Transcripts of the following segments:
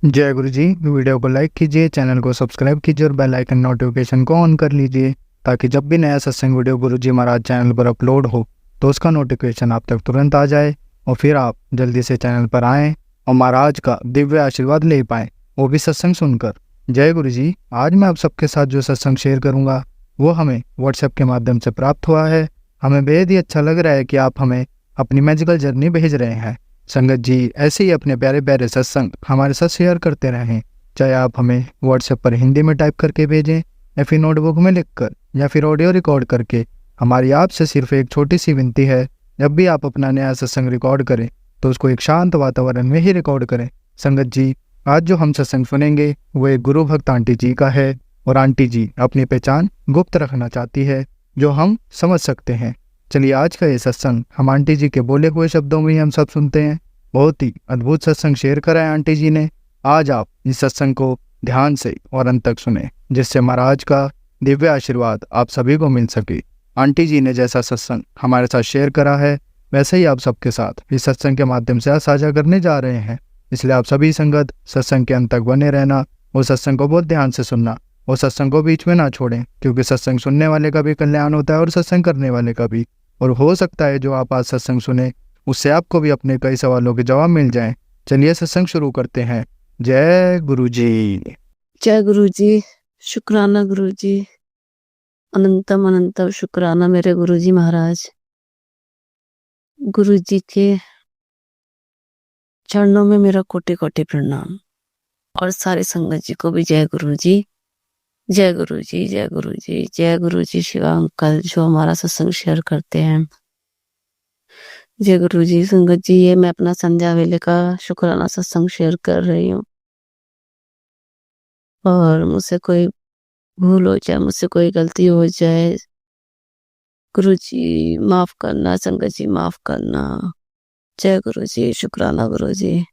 जय गुरु जी। वीडियो को लाइक कीजिए, चैनल को सब्सक्राइब कीजिए और बेल आइकन नोटिफिकेशन को ऑन कर लीजिए ताकि जब भी नया सत्संग वीडियो गुरु जी महाराज चैनल पर अपलोड हो तो उसका नोटिफिकेशन आप तक तुरंत आ जाए और फिर आप जल्दी से चैनल पर आएँ और महाराज का दिव्य आशीर्वाद ले पाएँ, वो भी सत्संग सुनकर। जय गुरु जी। आज मैं आप सबके साथ जो सत्संग शेयर करूँगा वो हमें व्हाट्सएप के माध्यम से प्राप्त हुआ है। हमें बेहद ही अच्छा लग रहा है कि आप हमें अपनी मैजिकल जर्नी भेज रहे हैं। संगत जी ऐसे ही अपने प्यारे प्यारे सत्संग हमारे साथ शेयर करते रहें, चाहे आप हमें व्हाट्सएप पर हिंदी में टाइप करके भेजें या फिर नोटबुक में लिखकर या फिर ऑडियो रिकॉर्ड करके। हमारी आपसे सिर्फ एक छोटी सी विनती है, जब भी आप अपना नया सत्संग रिकॉर्ड करें तो उसको एक शांत वातावरण में ही रिकॉर्ड करें। संगत जी आज जो हम सत्संग सुनेंगे वो एक गुरु भक्त आंटी जी का है और आंटी जी अपनी पहचान गुप्त रखना चाहती है, जो हम समझ सकते हैं। चलिए आज का ये सत्संग हम आंटी जी के बोले हुए शब्दों में ही हम सब सुनते हैं। बहुत ही अद्भुत सत्संग शेयर करा है आंटी जी ने। आज आप इस सत्संग को ध्यान से और अंत तक सुने, जिससे महाराज का दिव्य आशीर्वाद आप सभी को मिल सके। आंटी जी ने जैसा सत्संग हमारे साथ शेयर करा है वैसे ही आप सबके साथ इस सत्संग के माध्यम से साझा करने जा रहे हैं। इसलिए आप सभी संगत सत्संग के अंत तक बने रहना और सत्संग को बहुत ध्यान से सुनना और सत्संग को बीच में ना छोड़ें, क्योंकि सत्संग सुनने वाले का भी कल्याण होता है और सत्संग करने वाले का भी। और हो सकता है जो आप आज सत्संग सुने उससे आपको भी अपने कई सवालों के जवाब मिल जाएं। चलिए सत्संग शुरू करते हैं। जय गुरु जी। जय गुरु जी। शुक्राना गुरु जी, अनंतम अनंतम शुक्राना मेरे गुरु जी महाराज। गुरु जी के चरणों में मेरा कोटि कोटि प्रणाम और सारे संगत जी को भी जय गुरु जी। जय गुरु जी, जय गुरु जी, जय गुरु जी। शिवा अंकल जो हमारा सत्संग शेयर करते हैं, जय गुरु जी। संगत जी ये मैं अपना संध्या वेले का शुक्राना सत्संग शेयर कर रही हूँ और मुझसे कोई भूल हो जाए, मुझसे कोई गलती हो जाए, गुरु जी माफ करना, संगत जी माफ करना। जय गुरु जी, शुक्राना गुरु जी।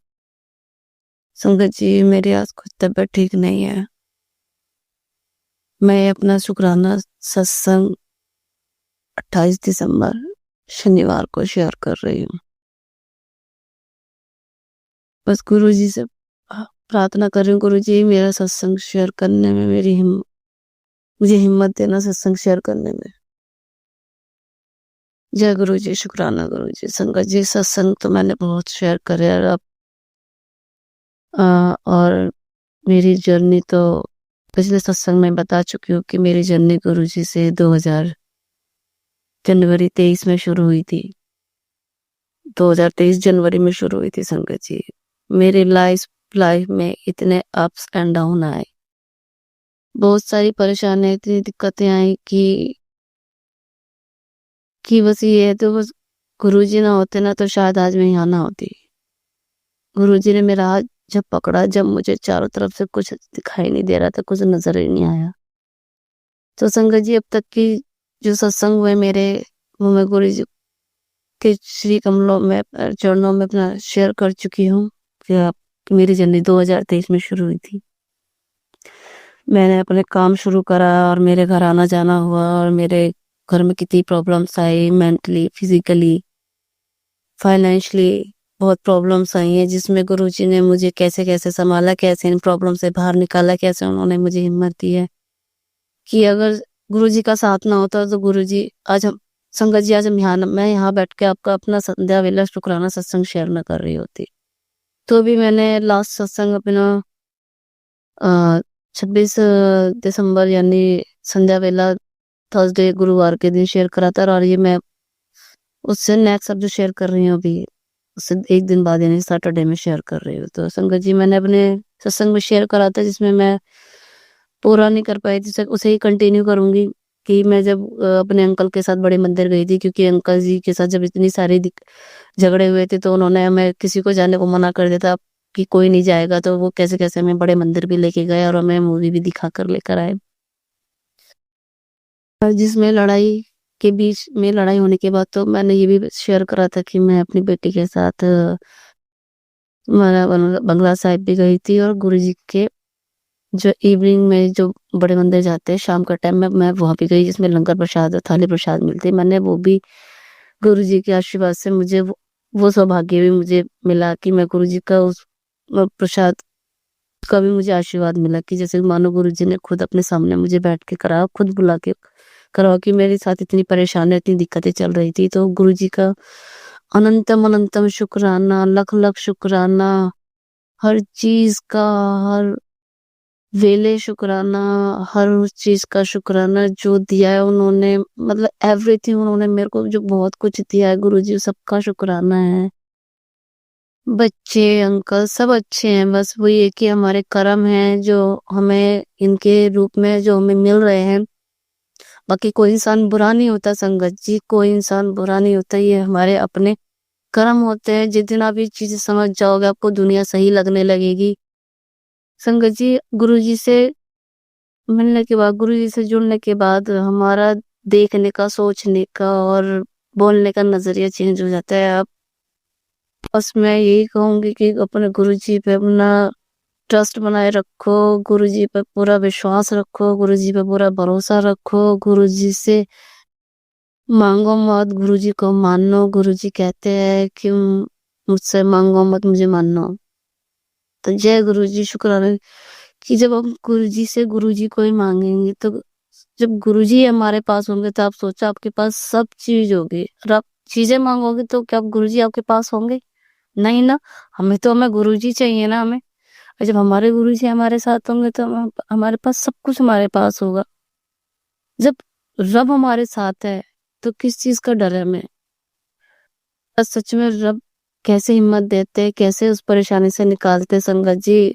संगत जी मेरी आज कुछ तबीयत ठीक नहीं है। मैं अपना शुक्राना सत्संग 28 दिसंबर शनिवार को शेयर कर रही हूँ। बस गुरु जी से प्रार्थना कर रही हूँ, गुरु जी मेरा सत्संग शेयर करने में मुझे हिम्मत देना सत्संग शेयर करने में। जय गुरु जी, शुक्राना गुरु जी। संगत जी सत्संग तो मैंने बहुत शेयर करे और मेरी जर्नी तो पिछले सत्संग में बता चुकी हूँ कि मेरी जर्नी गुरु जी से 2000 जनवरी 23 में शुरू हुई थी। 2023 जनवरी में शुरू हुई थी संगत जी। मेरी लाइफ में इतने अप्स एंड डाउन आए, बहुत सारी परेशानियां, इतनी दिक्कतें आई कि बस ये है, तो बस गुरु जी ना होते ना तो शायद आज मैं यहाँ ना होती। गुरु जी ने मेरा हाथ जब पकड़ा, जब मुझे चारों तरफ से कुछ दिखाई नहीं दे रहा था, कुछ नजर ही नहीं आया, तो संगत जी अब तक की जो सत्संग हुए मेरे, वो मैं गुरु जी के श्री कमलों में चरणों में अपना शेयर कर चुकी हूँ कि मेरी जर्नी 2023 में शुरू हुई थी। मैंने अपने काम शुरू करा और मेरे घर आना जाना हुआ और मेरे घर में कितनी प्रॉब्लम्स आई, मेंटली, फिजिकली, फाइनेंशियली बहुत प्रॉब्लम्स आई हैं, जिसमें गुरुजी ने मुझे कैसे कैसे संभाला, कैसे इन प्रॉब्लम से बाहर निकाला, कैसे उन्होंने मुझे हिम्मत दी है कि अगर गुरुजी का साथ ना होता तो गुरुजी आज हम संगत जी आज मैं यहाँ बैठ के आपका अपना संध्या वेला शुक्राना सत्संग शेयर न कर रही होती। तो भी मैंने लास्ट सत्संग अपना 26 दिसंबर यानी संध्या वेला थर्सडे गुरुवार के दिन शेयर करा था और ये मैं उससे नेक्स्ट अब जो शेयर कर रही हूँ अभी उससे एक दिन बाद यानी सैटरडे में शेयर कर रही हूँ। तो संगत जी मैंने अपने सत्संग में शेयर करा था जिसमें मैं पूरा नहीं कर पाई थी, उसे ही कंटिन्यू करूंगी कि मैं जब अपने अंकल के साथ बड़े मंदिर गई थी, क्योंकि अंकल जी के साथ जब इतनी सारी झगड़े हुए थे तो उन्होंने हमें किसी को जाने को मना कर दिया था कि कोई नहीं जाएगा, तो वो कैसे कैसे हमें बड़े मंदिर भी लेके गए और हमें मूवी भी दिखा कर लेकर आए, जिसमें लड़ाई के बीच में लड़ाई होने के बाद तो मैंने ये भी शेयर करा था कि मैं अपनी बेटी के साथ बंगला साहिब भी गई थी और गुरुजी के जो इवनिंग में जो बड़े मंदिर जाते हैं शाम का टाइम में मैं वहां भी गई, जिसमें लंगर प्रसाद और थाली प्रसाद मिलते। मैंने वो भी गुरुजी के आशीर्वाद से मुझे वो सौभाग्य भी मुझे मिला कि मैं गुरुजी का उस प्रसाद का भी मुझे आशीर्वाद मिला कि जैसे मानो गुरुजी ने खुद अपने सामने मुझे बैठ के कराया, खुद बुला के कराया कि मेरे साथ इतनी परेशानी, इतनी दिक्कतें चल रही थी। तो गुरुजी का अनंतम अनंतम शुक्राना, लख लख शुक्राना, हर चीज का, हर वेले शुक्राना, हर उस चीज का शुक्राना जो दिया है उन्होंने, मतलब एवरीथिंग उन्होंने मेरे को जो बहुत कुछ दिया है गुरुजी, सबका शुक्राना है। बच्चे, अंकल सब अच्छे हैं, बस वही है कि हमारे कर्म हैं जो हमें इनके रूप में जो हमें मिल रहे हैं। बाकी कोई इंसान बुरा नहीं होता संगत जी, कोई इंसान बुरा नहीं होता, ये हमारे अपने कर्म होते हैं। जिस दिन आप ये चीजें समझ जाओगे आपको दुनिया सही लगने लगेगी। संगत जी, गुरुजी से मिलने के बाद, गुरुजी से जुड़ने के बाद हमारा देखने का, सोचने का और बोलने का नजरिया चेंज हो जाता है। आप बस मैं यही कहूंगी कि अपने गुरुजी पे अपना ट्रस्ट बनाए रखो, गुरुजी पे पूरा विश्वास रखो, गुरुजी पे पूरा भरोसा रखो, गुरुजी से मांगो मत, गुरुजी को मानो। गुरुजी कहते हैं कि मुझसे मांगो मत, मुझे मानो। तो जय गुरुजी, शुक्राना कि जब हम गुरुजी से गुरुजी को ही मांगेंगे, तो जब गुरुजी हमारे पास होंगे तो आप सोचो आपके पास सब चीज होगी। और आप चीजें मांगोगे तो क्या गुरुजी आपके पास होंगे? नहीं ना। हमें गुरुजी चाहिए ना हमें। और जब हमारे गुरुजी हमारे साथ होंगे तो हमारे पास सब कुछ हमारे पास होगा। जब रब हमारे साथ है तो किस चीज का डर है हमें? बस सच में रब कैसे हिम्मत देते हैं, कैसे उस परेशानी से निकालते हैं संगत जी।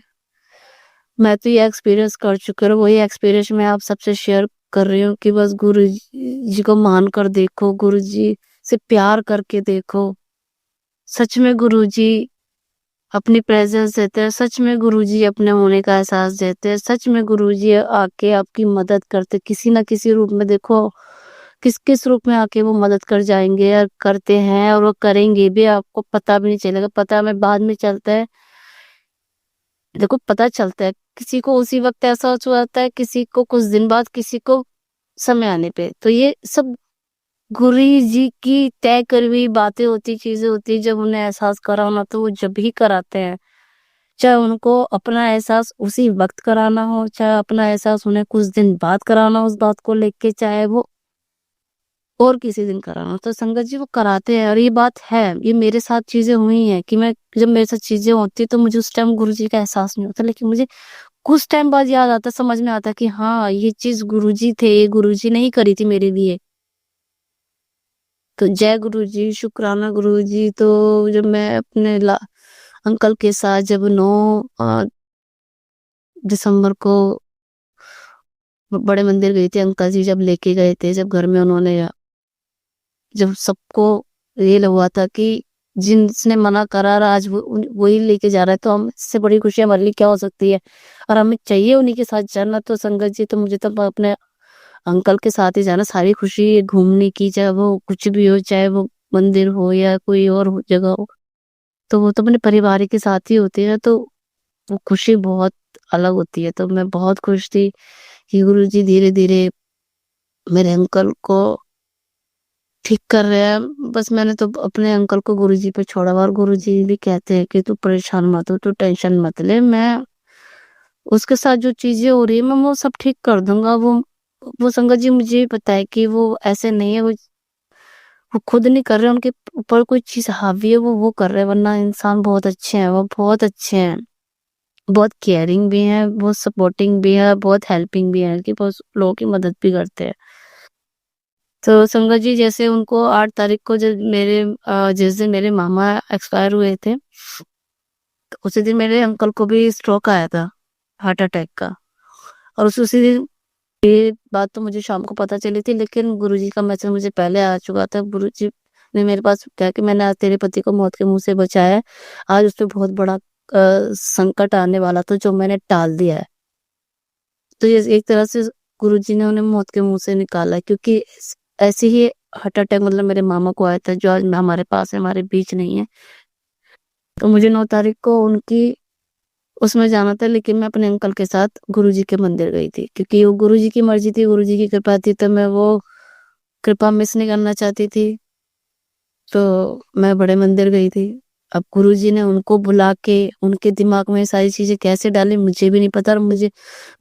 मैं तो ये एक्सपीरियंस कर चुकी हूँ, वही एक्सपीरियंस मैं आप सबसे शेयर कर रही हूँ कि बस गुरु जी को मान कर देखो, गुरु जी से प्यार करके देखो। सच में गुरु जी अपनी प्रेजेंस देते हैं, सच में गुरु जी अपने होने का एहसास देते हैं, सच में गुरु जी आके आपकी मदद करते किसी ना किसी रूप में। देखो किस किस रूप में आके वो मदद कर जाएंगे और करते हैं, और वो करेंगे भी, आपको पता भी नहीं चलेगा। पता हमें बाद में चलता है। देखो पता चलता है किसी को उसी वक्त ऐसा हो जाता है, किसी को कुछ दिन बाद, किसी को समय आने पे। तो ये सब गुरु जी की तय करी हुई बातें होती, चीजें होती। जब उन्हें एहसास करा होना तो वो जब भी कराते हैं। चाहे उनको अपना एहसास उसी वक्त कराना हो, चाहे अपना एहसास उन्हें कुछ दिन बाद कराना हो उस बात को लेके, चाहे वो और किसी दिन कराना हो, तो संगत जी वो कराते हैं। और ये बात है, ये मेरे साथ चीजें हुई हैं कि मैं जब मेरे साथ चीजें होती तो मुझे उस टाइम गुरु जी का एहसास नहीं होता, लेकिन मुझे कुछ टाइम बाद याद आता, समझ में आता कि हाँ ये चीज गुरुजी थे, ये गुरुजी ने ही करी थी मेरे लिए। तो जय गुरुजी, शुक्राना गुरुजी। तो जब मैं अपने अंकल के साथ जब 9 दिसंबर को बड़े मंदिर गई थी, अंकल जी जब लेके गए थे, जब घर में उन्होंने, जब सबको ये हुआ था कि जिसने मना करा और आज वही लेके जा रहा है, तो हम इससे बड़ी खुशी हमारे लिए क्या हो सकती है। और हमें चाहिए उन्हीं के साथ जाना। तो संगत जी, तो मुझे तो अपने अंकल के साथ ही जाना, सारी खुशी घूमने की, चाहे वो कुछ भी हो, चाहे वो मंदिर हो या कोई और जगह हो, तो वो तो अपने परिवार के साथ ही होती है। तो वो खुशी बहुत अलग होती है। तो मैं बहुत खुश थी कि गुरु जी धीरे धीरे मेरे अंकल को ठीक कर रहे हैं। बस मैंने तो अपने अंकल को गुरु जी पे छोड़ा, और गुरु जी भी कहते हैं कि तू परेशान मत हो, तू टेंशन मत ले, मैं उसके साथ जो चीजें हो रही है मैं वो सब ठीक कर दूंगा। वो संगत जी मुझे भी पता है कि वो ऐसे नहीं है, वो खुद नहीं कर रहे, उनके ऊपर कोई चीज हावी है, वो कर रहे हैं। वरना इंसान बहुत अच्छे हैं, वो बहुत अच्छे हैं, बहुत केयरिंग भी हैं, बहुत सपोर्टिंग भी है, बहुत हेल्पिंग भी है, कि बहुत लोगों की मदद भी करते हैं। तो संगत जी, जैसे उनको 8 तारीख को जब जिस दिन मेरे मामा एक्सपायर हुए थे, तो उसी दिन मेरे अंकल को भी स्ट्रोक आया था, हार्ट अटैक का। और उसी दिन, ये बात तो मुझे शाम को पता चली थी, लेकिन गुरुजी का मैसेज मुझे पहले आ चुका था। गुरुजी ने मेरे पास कहा कि मैंने आज तेरे पति को मौत के मुंह से बचाया है, आज उस पर बहुत बड़ा संकट आने वाला था जो मैंने टाल दिया है। तो ये एक तरह से गुरुजी ने उन्हें मौत के मुंह से निकाला है, क्योंकि ऐसे ही हार्ट अटैक मतलब मेरे मामा को आया था, जो आज हमारे पास है, हमारे बीच नहीं है। तो मुझे 9 तारीख को उनकी उसमें जाना था, लेकिन मैं अपने अंकल के साथ गुरुजी के मंदिर गई थी, क्योंकि वो गुरुजी की मर्जी थी, गुरुजी की कृपा थी, तो मैं वो कृपा मिस नहीं करना चाहती थी। तो मैं बड़े मंदिर गई थी। अब गुरुजी ने उनको बुला के उनके दिमाग में सारी चीज़ें कैसे डाली मुझे भी नहीं पता, और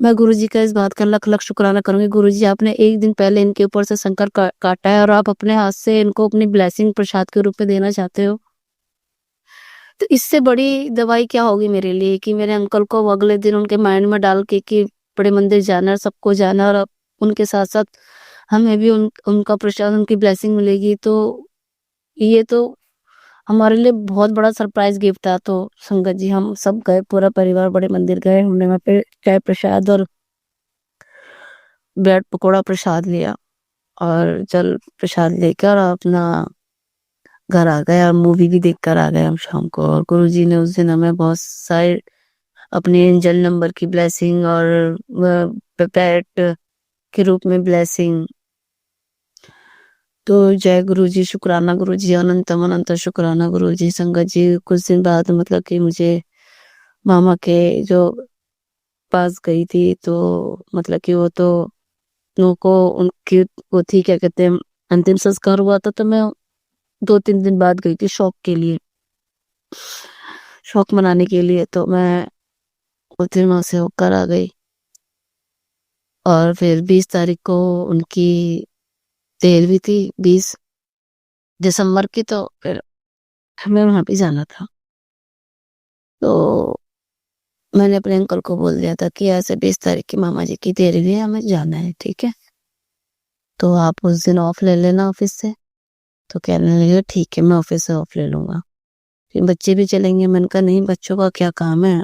मैं गुरुजी का इस बात का लख-लख शुक्राना करूँगी। गुरुजी, आपने एक दिन पहले इनके ऊपर से संकट का काटा है और आप अपने हाथ से इनको अपनी ब्लेसिंग प्रसाद के रूप में देना चाहते हो। तो इससे बड़ी दवाई क्या होगी मेरे लिए कि मेरे अंकल को वो अगले दिन उनके माइंड में डाल के कि बड़े मंदिर जाना है, सबको जाना है, और अब उनके साथ-साथ हमें भी उनका प्रसाद, उनकी ब्लेसिंग मिलेगी। तो ये तो हमारे लिए बहुत बड़ा सरप्राइज़ गिफ्ट था। तो संगत जी, हम सब गए, पूरा परिवार बड़े मंदिर गए। हमने वहाँ पे चाय प्रसाद और ब्रेड पकोड़ा प्रसाद लिया और जल प्रसाद लेकर अपना घर आ गए और मूवी भी देखकर आ गए हम शाम को। और गुरुजी ने उस दिन हमें बहुत सारे अपने एंजल नंबर की ब्लेसिंग और पेट के रूप में ब्लेसिंग। तो जय गुरुजी, शुक्राना गुरुजी, अनंतम अनंत शुक्राना गुरुजी। संगत जी, कुछ दिन बाद मतलब कि मुझे मामा के जो पास गई थी, तो मतलब कि वो तो उनको उनकी वो थी, क्या कहते हैं, अंतिम संस्कार हुआ था। तो मैं 2-3 दिन बाद गई थी शौक के लिए, शौक मनाने के लिए। तो मैं उस दिन वहाँ से होकर आ गई और फिर 20 तारीख को उनकी देर भी थी, 20 दिसंबर की। तो फिर हमें वहाँ पे जाना था। तो मैंने अपने अंकल को बोल दिया था कि ऐसे 20 तारीख की मामा जी की देर भी है, हमें जाना है, ठीक है? तो आप उस दिन ऑफ ले लेना ऑफिस से। तो कहने लगे ठीक है, मैं ऑफिस से ऑफ ले लूँगा। फिर बच्चे भी चलेंगे। मैंने कहा नहीं, बच्चों का क्या काम है,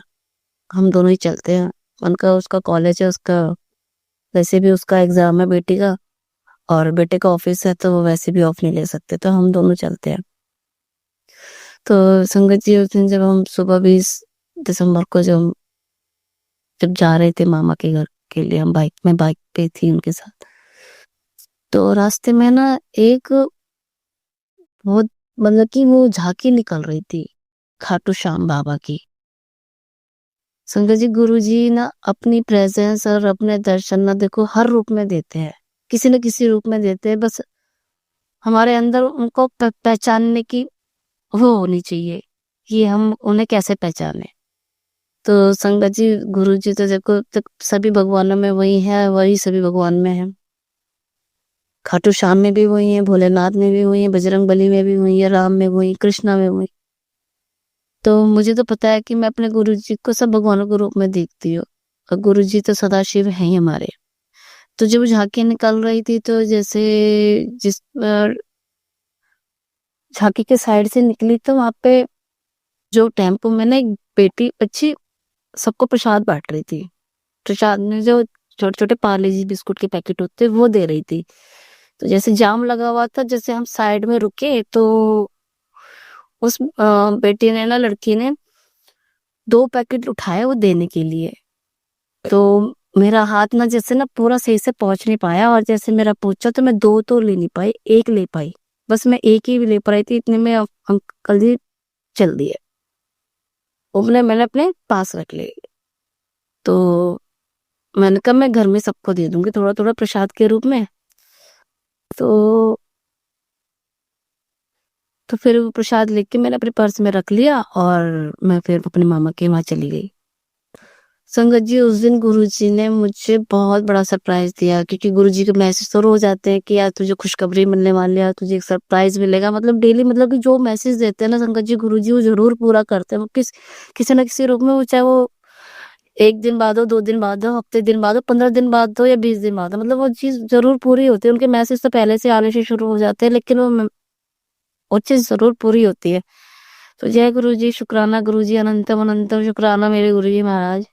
हम दोनों ही चलते हैं। मैंने कहा उसका कॉलेज है, उसका वैसे भी उसका एग्जाम है बेटी का, और बेटे का ऑफिस है, तो वो वैसे भी ऑफ नहीं ले सकते, तो हम दोनों चलते हैं। तो संगत जी, उस दिन जब हम सुबह 20 दिसंबर को जब जा रहे थे मामा के घर के लिए, हम बाइक पे थी उनके साथ। तो रास्ते में ना एक बहुत मतलब कि वो झांकी निकल रही थी खाटू श्याम बाबा की। संगत जी, गुरुजी ना अपनी प्रेजेंस और अपने दर्शन ना देखो हर रूप में देते हैं, किसी न किसी रूप में देते हैं। बस हमारे अंदर उनको पहचानने की वो होनी चाहिए कि हम उन्हें कैसे पहचाने। तो संगत जी, गुरुजी तो देखो सभी भगवानों में वही है, वही सभी भगवान में है। खाटू श्याम में भी वही है, भोलेनाथ में भी वही है, बजरंगबली में भी वही है, राम में वही, कृष्णा में वही। तो मुझे तो पता है कि मैं अपने गुरुजी को सब भगवानों के रूप में देखती हूँ, और गुरुजी तो सदाशिव हैं ही हमारे। तो जब झांकी निकल रही थी, तो जैसे जिस झांकी के साइड से निकली, तो वहां पे जो टेम्पो में ना एक बेटी बच्ची सबको प्रसाद बांट रही थी। प्रसाद में जो छोटे छोटे पार्ले जी बिस्कुट के पैकेट होते वो दे रही थी। तो जैसे जाम लगा हुआ था, जैसे हम साइड में रुके, तो उस बेटी ने ना, लड़की ने 2 पैकेट उठाए वो देने के लिए। तो मेरा हाथ ना जैसे ना पूरा सही से पहुंच नहीं पाया, और जैसे मेरा पहुंचा तो मैं 2 तो ले नहीं पाई, 1 ले पाई। बस मैं 1 ही ले पाई थी, इतने में अंकल जी चल दिए। मैंने अपने पास रख ले। तो मैंने कहा मैं घर में सबको दे दूंगी थोड़ा थोड़ा प्रसाद के रूप में। तो फिर वो प्रसाद लेके मैंने अपने पर्स में रख लिया और मैं फिर अपने मामा के वहां चली गई। संगत जी, उस दिन गुरुजी ने मुझे बहुत बड़ा सरप्राइज दिया, क्योंकि गुरुजी के मैसेज तो रोज आते हैं कि यार तुझे खुशखबरी मिलने वाली है, तुझे एक सरप्राइज मिलेगा। मतलब डेली, मतलब कि जो मैसेज देते हैं ना संगत जी, गुरुजी वो जरूर पूरा करते हैं। वो किसी न किसी रूप में, वो चाहे वो 1 दिन बाद हो, 2 दिन बाद हो, हफ्ते दिन बाद हो, 15 दिन बाद हो, या 20 दिन बाद हो, मतलब वो चीज जरूर पूरी होती है। उनके मैसेज तो पहले से आने से शुरू हो जाते हैं, लेकिन वो चीज जरूर पूरी होती है। तो जय गुरु जी, शुक्राना गुरु जी, अनंतम अनंतम शुक्राना मेरे गुरु जी महाराज।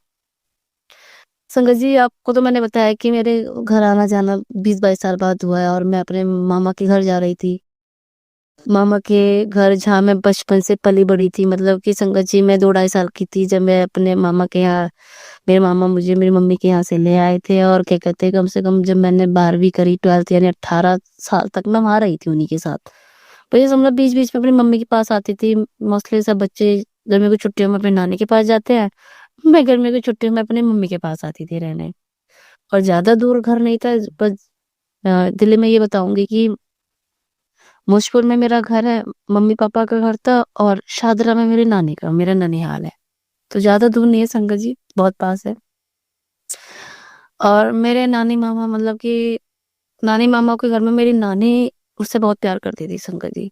संगत जी, आपको तो मैंने बताया कि मेरे घर आना जाना 20-22 साल बाद हुआ है, और मैं अपने मामा के घर जा रही थी। मामा के घर जहाँ मैं बचपन से पली बड़ी थी। मतलब कि संगत जी, मैं 2-2.5 साल की थी जब मैं अपने मामा के यहाँ, मेरे मामा मुझे मेरी मम्मी के यहाँ से ले आए थे। और क्या कहते हैं, कम से कम जब मैंने 12वीं करी, 12th, यानी 18 साल तक मैं वहां रही थी उन्हीं के साथ। वही मतलब बीच बीच में अपनी मम्मी के पास आती थी। मोस्टली सब बच्चे गर्मी की छुट्टियों में अपने नानी के पास जाते हैं, मैं गर्मी की छुट्टियों में अपनी मम्मी के पास आती थी रहने। और ज्यादा दूर घर नहीं था। बस दिल्ली में ये बताऊंगी कि मुजपुर में मेरा घर है, मम्मी पापा का घर था, और शादरा में मेरी नानी का, मेरा ननिहाल है। तो ज्यादा दूर नहीं है संगत जी, बहुत पास है। और मेरे नानी मामा, मतलब कि नानी मामा के घर में मेरी नानी उससे बहुत प्यार करती थी संगत जी।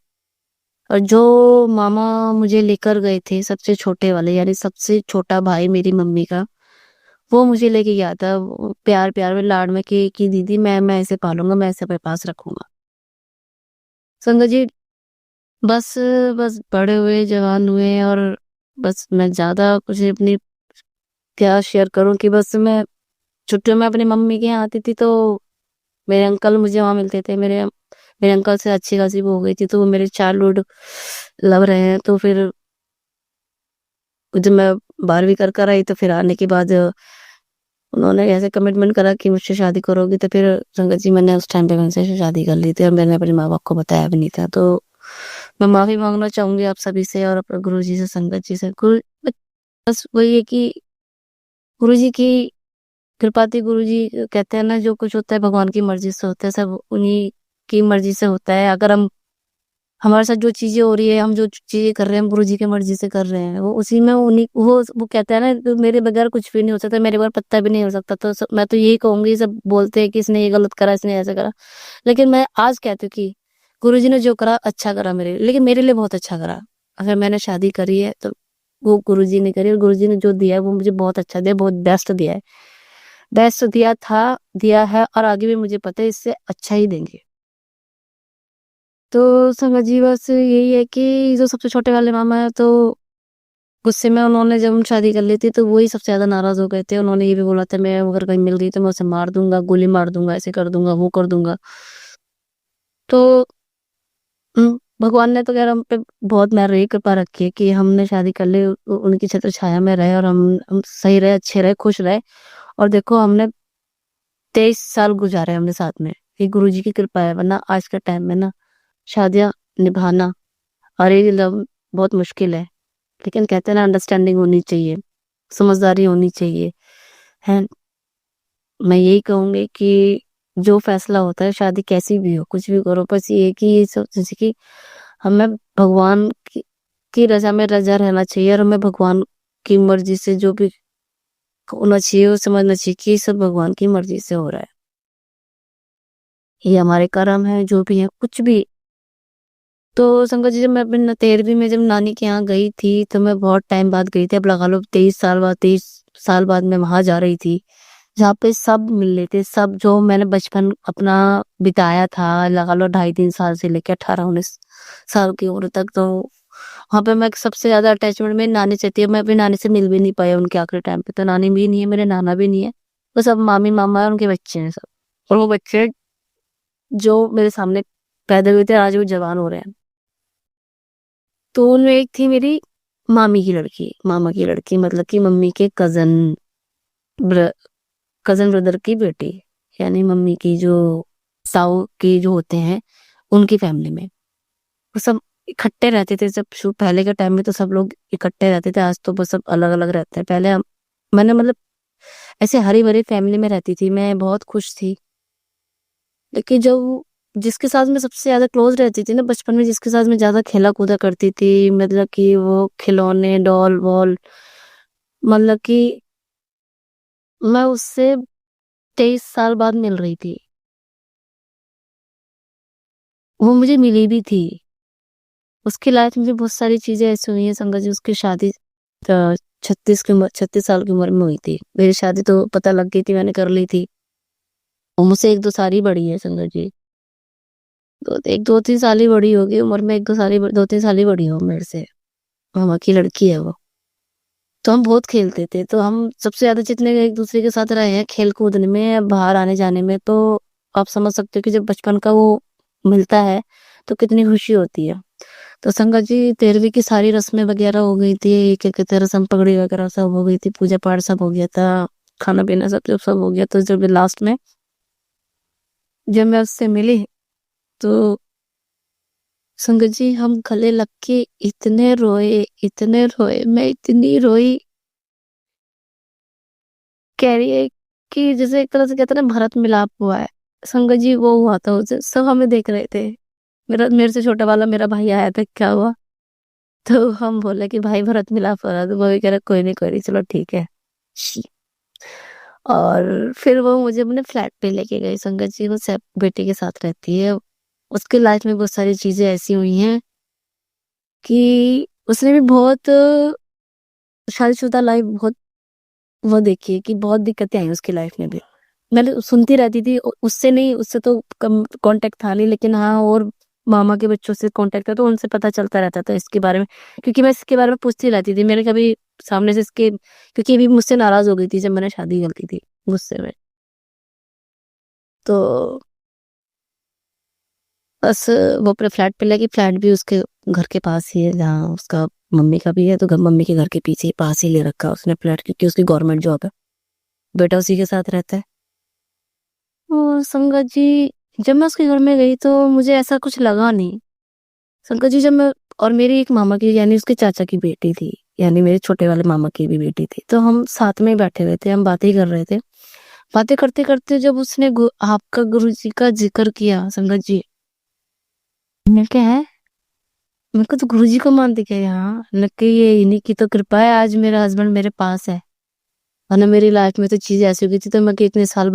और जो मामा मुझे लेकर गए थे, सबसे छोटे वाले, यानी सबसे छोटा भाई मेरी मम्मी का, वो मुझे लेके गया था, वो प्यार प्यार में, लाड में, कि दीदी मैं इसे पालूंगा, मैं इसे अपने पास रखूंगा। संगत जी, बस बस बड़े हुए, जवान हुए, और बस मैं ज्यादा कुछ अपनी क्या शेयर करूं, कि बस मैं छुट्टियों में अपनी मम्मी के यहाँ आती थी, तो मेरे अंकल मुझे वहां मिलते थे। मेरे मेरे अंकल से अच्छी खासी वो हो गई थी, तो वो मेरे चाइल्डहुड लव रहे हैं। तो फिर जब मैं 12वीं कर आई, तो फिर आने के बाद उन्होंने ऐसे कमिटमेंट करा कि मुझसे शादी करोगी, तो फिर संगत जी मैंने उस टाइम पे उनसे शादी कर ली थी, और मैंने अपने माँ बाप को बताया भी नहीं था। तो मैं माफी मांगना चाहूंगी आप सभी से, और अपने गुरु जी से, संगत जी से। गुरु, बस वही है कि गुरु जी की कृपा थी। गुरु जी कहते हैं ना, जो कुछ होता है भगवान की मर्जी से होता है, सब उन्हीं की मर्जी से होता है। अगर हम, हमारे साथ जो चीजें हो रही है, हम जो चीजें कर रहे हैं, हम गुरु जी की मर्जी से कर रहे हैं, वो उसी में उन्हीं, वो कहते हैं ना, तो मेरे बगैर कुछ भी नहीं हो सकता, मेरे बगैर पत्ता भी नहीं हो सकता। तो मैं तो यही कहूंगी, सब बोलते हैं कि इसने ये गलत करा, इसने ऐसा करा, लेकिन मैं आज कहती हूँ कि गुरु जी ने जो करा अच्छा करा मेरे लिए, लेकिन मेरे लिए बहुत अच्छा करा। अगर मैंने शादी करी है तो वो गुरु जी ने करी, और गुरु जी ने जो दिया है वो मुझे बहुत अच्छा दिया, बहुत बेस्ट दिया है। बेस्ट दिया था, दिया है, और आगे भी मुझे पता है इससे अच्छा ही देंगे। तो संगत जी, बस यही है कि जो सबसे छोटे वाले मामा है, तो गुस्से में उन्होंने, जब हम शादी कर ली थी, तो वही सबसे ज्यादा नाराज हो गए थे। उन्होंने ये भी बोला था, मैं अगर कहीं मिल गई तो मैं उसे मार दूंगा, गोली मार दूंगा, ऐसे कर दूंगा, वो कर दूंगा। तो भगवान ने तो खैर हम पे बहुत मेहर रही, कृपा रखी है कि हमने शादी कर ली, उनकी छत्र छाया में रहे, और हम सही रहे, अच्छे रहे, खुश रहे। और देखो, हमने 23 साल गुजारे हमने साथ में। ये गुरु जी की कृपा है, वरना आज के टाइम में ना शादियां निभाना, और ये लव बहुत मुश्किल है। लेकिन कहते हैं ना, अंडरस्टैंडिंग होनी चाहिए, समझदारी होनी चाहिए, है। मैं यही कहूंगी कि जो फैसला होता है, शादी कैसी भी हो, कुछ भी करो, बस ये है कि ये सब, जैसे कि हमें भगवान की रजा में रजा रहना चाहिए, और हमें भगवान की मर्जी से जो भी होना चाहिए, वो समझना चाहिए कि ये सब भगवान की मर्जी से हो रहा है। ये हमारे कर्म है, जो भी है, कुछ भी। तो संगत जी, जब मैं अपने 13वीं में जब नानी के यहाँ गई थी, तो मैं बहुत टाइम बाद गई थी। अब लगा लो 23 साल बाद, 23 साल बाद मैं वहां जा रही थी, जहाँ पे सब मिल रहे थे, सब जो मैंने बचपन अपना बिताया था, लगा लो 2.5-3 साल से लेकर 18-19 साल की उम्र तक। तो वहां पे मैं सबसे ज्यादा अटैचमेंट मेरी नानी से थी। मैं अपनी नानी से मिल भी नहीं पाया उनके आखिरी टाइम पे। तो नानी भी नहीं है, मेरे नाना भी नहीं है, वो सब मामी मामा है, उनके बच्चे हैं सब। और वो बच्चे जो मेरे सामने पैदा हुए थे, आज वो जवान हो रहे हैं। तो उनमें एक थी मेरी मामी की लड़की, मामा की लड़की, मतलब कि मम्मी के कजन ब्रदर की बेटी, यानी मम्मी की जो साऊ के जो होते हैं, उनकी फैमिली में वो सब इकट्ठे रहते थे। जब पहले के टाइम में तो सब लोग इकट्ठे रहते थे, आज तो बस सब अलग अलग रहते हैं। पहले मैंने, मतलब ऐसे हरी भरी फैमिली में रहती थी, मैं बहुत खुश थी। लेकिन जब जिसके साथ मैं सबसे ज्यादा क्लोज रहती थी ना बचपन में, जिसके साथ मैं ज्यादा खेला कूदा करती थी, मतलब कि वो खिलौने, डॉल वॉल, मतलब कि मैं उससे 23 साल बाद मिल रही थी। वो मुझे मिली भी थी। उसकी लाइफ में भी बहुत सारी चीजें ऐसी हुई हैं संगत जी। उसकी शादी 36 साल की उम्र में हुई थी। मेरी शादी तो पता लग गई थी, मैंने कर ली थी। वो मुझसे 1-2 साल ही बड़ी है संगत जी। 1-2-3 साल ही बड़ी होगी उम्र में, 1-2 साल ही, 2-3 साल ही बड़ी हो मेरे से। मामा की लड़की है वो। तो हम बहुत खेलते थे, तो हम सबसे ज्यादा जितने एक दूसरे के साथ रहे हैं खेल कूदने में, बाहर आने जाने में, तो आप समझ सकते हो कि जब बचपन का वो मिलता है तो कितनी खुशी होती है। तो संगत जी, 13वीं की सारी रस्में वगैरह हो गई थी, क्या कहते हैं, रस्म पगड़ी वगैरह सब हो गई थी, पूजा पाठ सब हो गया था, खाना पीना सब सब सब हो गया। तो जब लास्ट में जब मैं उससे मिली, तो संगत जी, हम गले लग के इतने रोए, इतने रोए, मैं इतनी रोई। कह रही है कि जैसे एक तरह से कहते हैं ना, भरत मिलाप हुआ है। संगत जी, वो हुआ था उसे, सब हमें देख रहे थे, मेरे से छोटा वाला मेरा भाई आया था, क्या हुआ? तो हम बोले कि भाई भरत मिलाप हो रहा, तो वो भी कह रहा कोई नहीं चलो ठीक है। और फिर वो मुझे अपने फ्लैट पे लेके गई। संगत जी वो सब बेटे के साथ रहती है। उसके लाइफ में बहुत सारी चीजें ऐसी हुई हैं कि उसने भी बहुत शादीशुदा लाइफ बहुत वो देखी है कि बहुत दिक्कतें आई उसकी लाइफ में भी। मैंने सुनती रहती थी, उससे नहीं, उससे तो कम कांटेक्ट था नहीं, लेकिन हाँ और मामा के बच्चों से कांटेक्ट था, तो उनसे पता चलता रहता था इसके बारे में, क्योंकि मैं इसके बारे में पूछती रहती थी। मैंने कभी सामने से इसके, क्योंकि अभी मुझसे नाराज हो गई थी जब मैंने शादी कर ली थी गुस्से में। तो बस वो अपने फ्लैट पे लगी। फ्लैट भी उसके घर के पास ही है जहाँ उसका मम्मी का भी है, तो मम्मी के घर के पीछे ही पास ही ले रखा उसने फ्लैट, क्योंकि उसकी गवर्नमेंट जॉब है। बेटा उसी के साथ रहता है। और संगत जी जब मैं उसके घर में गई तो मुझे ऐसा कुछ लगा नहीं। संगत जी जब मैं, और मेरी एक मामा की यानी उसके चाचा की बेटी थी, यानी मेरे छोटे वाले मामा की भी बेटी थी, तो हम साथ में ही बैठे हुए थे, हम बातें कर रहे थे। बातें करते करते जब उसने आपका गुरु जी का जिक्र किया संगत जी, मैं क्या है, मेरे को तो गुरु जी को मान दिखे यहाँ नक्की, ये इन्हीं की तो कृपा है आज मेरा हस्बैंड मेरे पास है। वरना मेरी लाइफ में तो चीज ऐसी हो गई थी, तो मैं कि इतने साल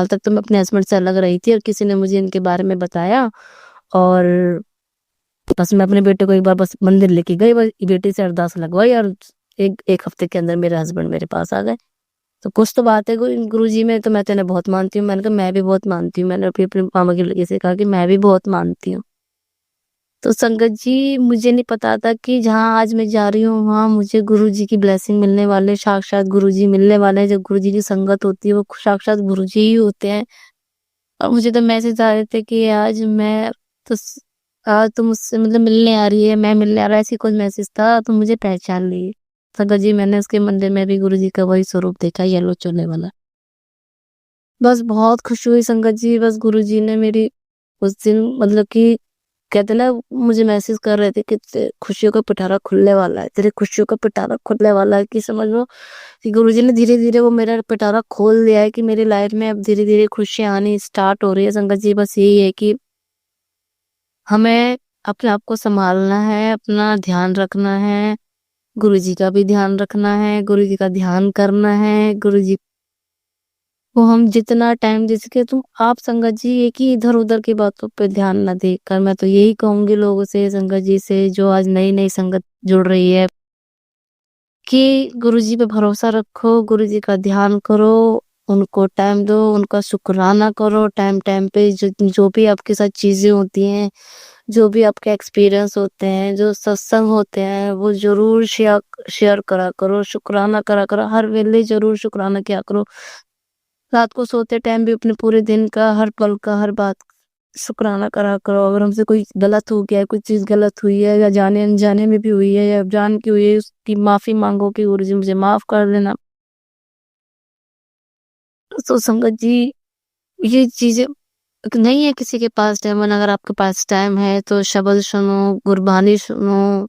तक तो मैं अपने हस्बैंड से अलग रही थी, और किसी ने मुझे इनके बारे में बताया। और बस मैं अपने बेटे को एक बार बस मंदिर लेके गई, बस बेटे से अरदास लगवाई, और एक हफ्ते के अंदर मेरे हस्बैंड मेरे पास आ गए। तो कुछ तो बात है गुरु जी में, तो मैं तो इन्हें बहुत मानती हूँ। मैंने कहा मैं भी बहुत मानती हूँ, मैंने अपने मामा की लड़की से कहा कि मैं भी बहुत मानती हूँ। तो संगत जी मुझे नहीं पता था कि जहाँ आज मैं जा रही हूँ वहां मुझे गुरु जी की ब्लेसिंग मिलने वाले, साक्षात गुरु जी मिलने वाले हैं। जब गुरु जी की संगत होती है वो साक्षात गुरु जी ही होते हैं। और मुझे तो मैसेज आ रहे थे कि आज मैं तो आज तुम मुझसे मतलब मिलने आ रही है, मैं मिलने आ रहा है, ऐसी कुछ मैसेज था, तो मुझे पहचान ली। संगत जी मैंने उसके मंदिर में भी गुरु जी का वही स्वरूप देखा, येलो चोले वाला। बस बहुत खुशी हुई संगत जी। बस गुरु जी ने मेरी उस दिन मतलब कि कहते ना, मुझे मैसेज कर रहे थे कि खुशियों का पिटारा खुलने वाला है, तेरे खुशियों का पिटारा खुलने वाला है, कि समझ लो कि गुरुजी ने धीरे धीरे वो मेरा पिटारा खोल दिया है, कि मेरी लाइफ में अब धीरे धीरे खुशियां आनी स्टार्ट हो रही है। संगत जी बस यही है कि हमें अपने आप को संभालना है, अपना ध्यान रखना है, गुरु जी का भी ध्यान रखना है, गुरु जी का ध्यान करना है। गुरु जी को हम जितना टाइम दे सके, तुम आप संगत जी ये कि इधर उधर की बातों पे ध्यान न देकर, मैं तो यही कहूंगी लोगों से, संगत जी से जो आज नई नई संगत जुड़ रही है, कि गुरु जी पे भरोसा रखो, गुरु जी का ध्यान करो, उनको टाइम दो, उनका शुक्राना करो टाइम टाइम पे। जो भी आपके साथ चीजें होती हैं, जो भी आपके एक्सपीरियंस होते हैं, जो सत्संग होते हैं, वो जरूर शेयर करा करो, शुक्राना करा करो, हर वेले जरूर शुक्राना किया करो। रात को सोते टाइम भी अपने पूरे दिन का, हर पल का, हर बात शुक्राना करा करो। अगर हमसे कोई गलत हो गया है, कोई चीज गलत हुई है, या जाने अनजाने में भी हुई है, या जान के हुई है, उसकी माफी मांगो कि गुरु जी मुझे माफ कर देना। तो संगत जी ये चीजें नहीं है किसी के पास टाइम, अगर आपके पास टाइम है तो शब्द सुनो, गुरबानी सुनो,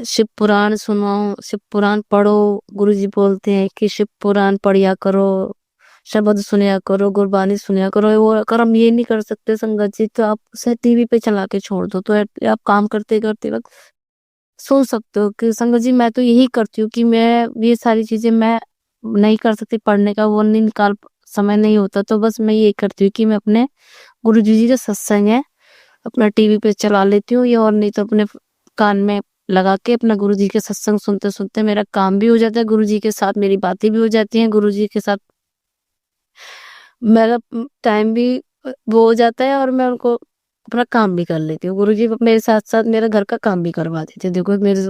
शिव पुराण सुनो, शिव पुराण पढ़ो। गुरु जी बोलते हैं कि शिव पुराण पढ़िया करो, शब्द सुनिया करो, गुरबानी सुनिया करो। वो अगर हम ये नहीं कर सकते संगत जी, तो आप उसे टीवी पे चला के छोड़ दो, तो आप काम करते करते वक्त सुन सकते हो। कि संगत जी मैं तो यही करती हूँ कि मैं ये सारी चीजें मैं नहीं कर सकती, पढ़ने का वो नहीं निकाल समय नहीं होता, तो बस मैं ये करती हूँ कि मैं अपने गुरु जी का सत्संग है अपना टीवी पे चला लेती हूँ, या और नहीं तो अपने कान में लगा के अपना गुरु जी के सत्संग सुनते सुनते मेरा काम भी हो जाता है, गुरु जी के साथ मेरी बातें भी हो जाती हैं, गुरु जी के साथ मेरा टाइम भी वो हो जाता है, और मैं उनको अपना काम भी कर लेती हूँ। गुरु जी मेरे साथ साथ मेरा घर का काम भी करवा देते हैं। देखो मेरे,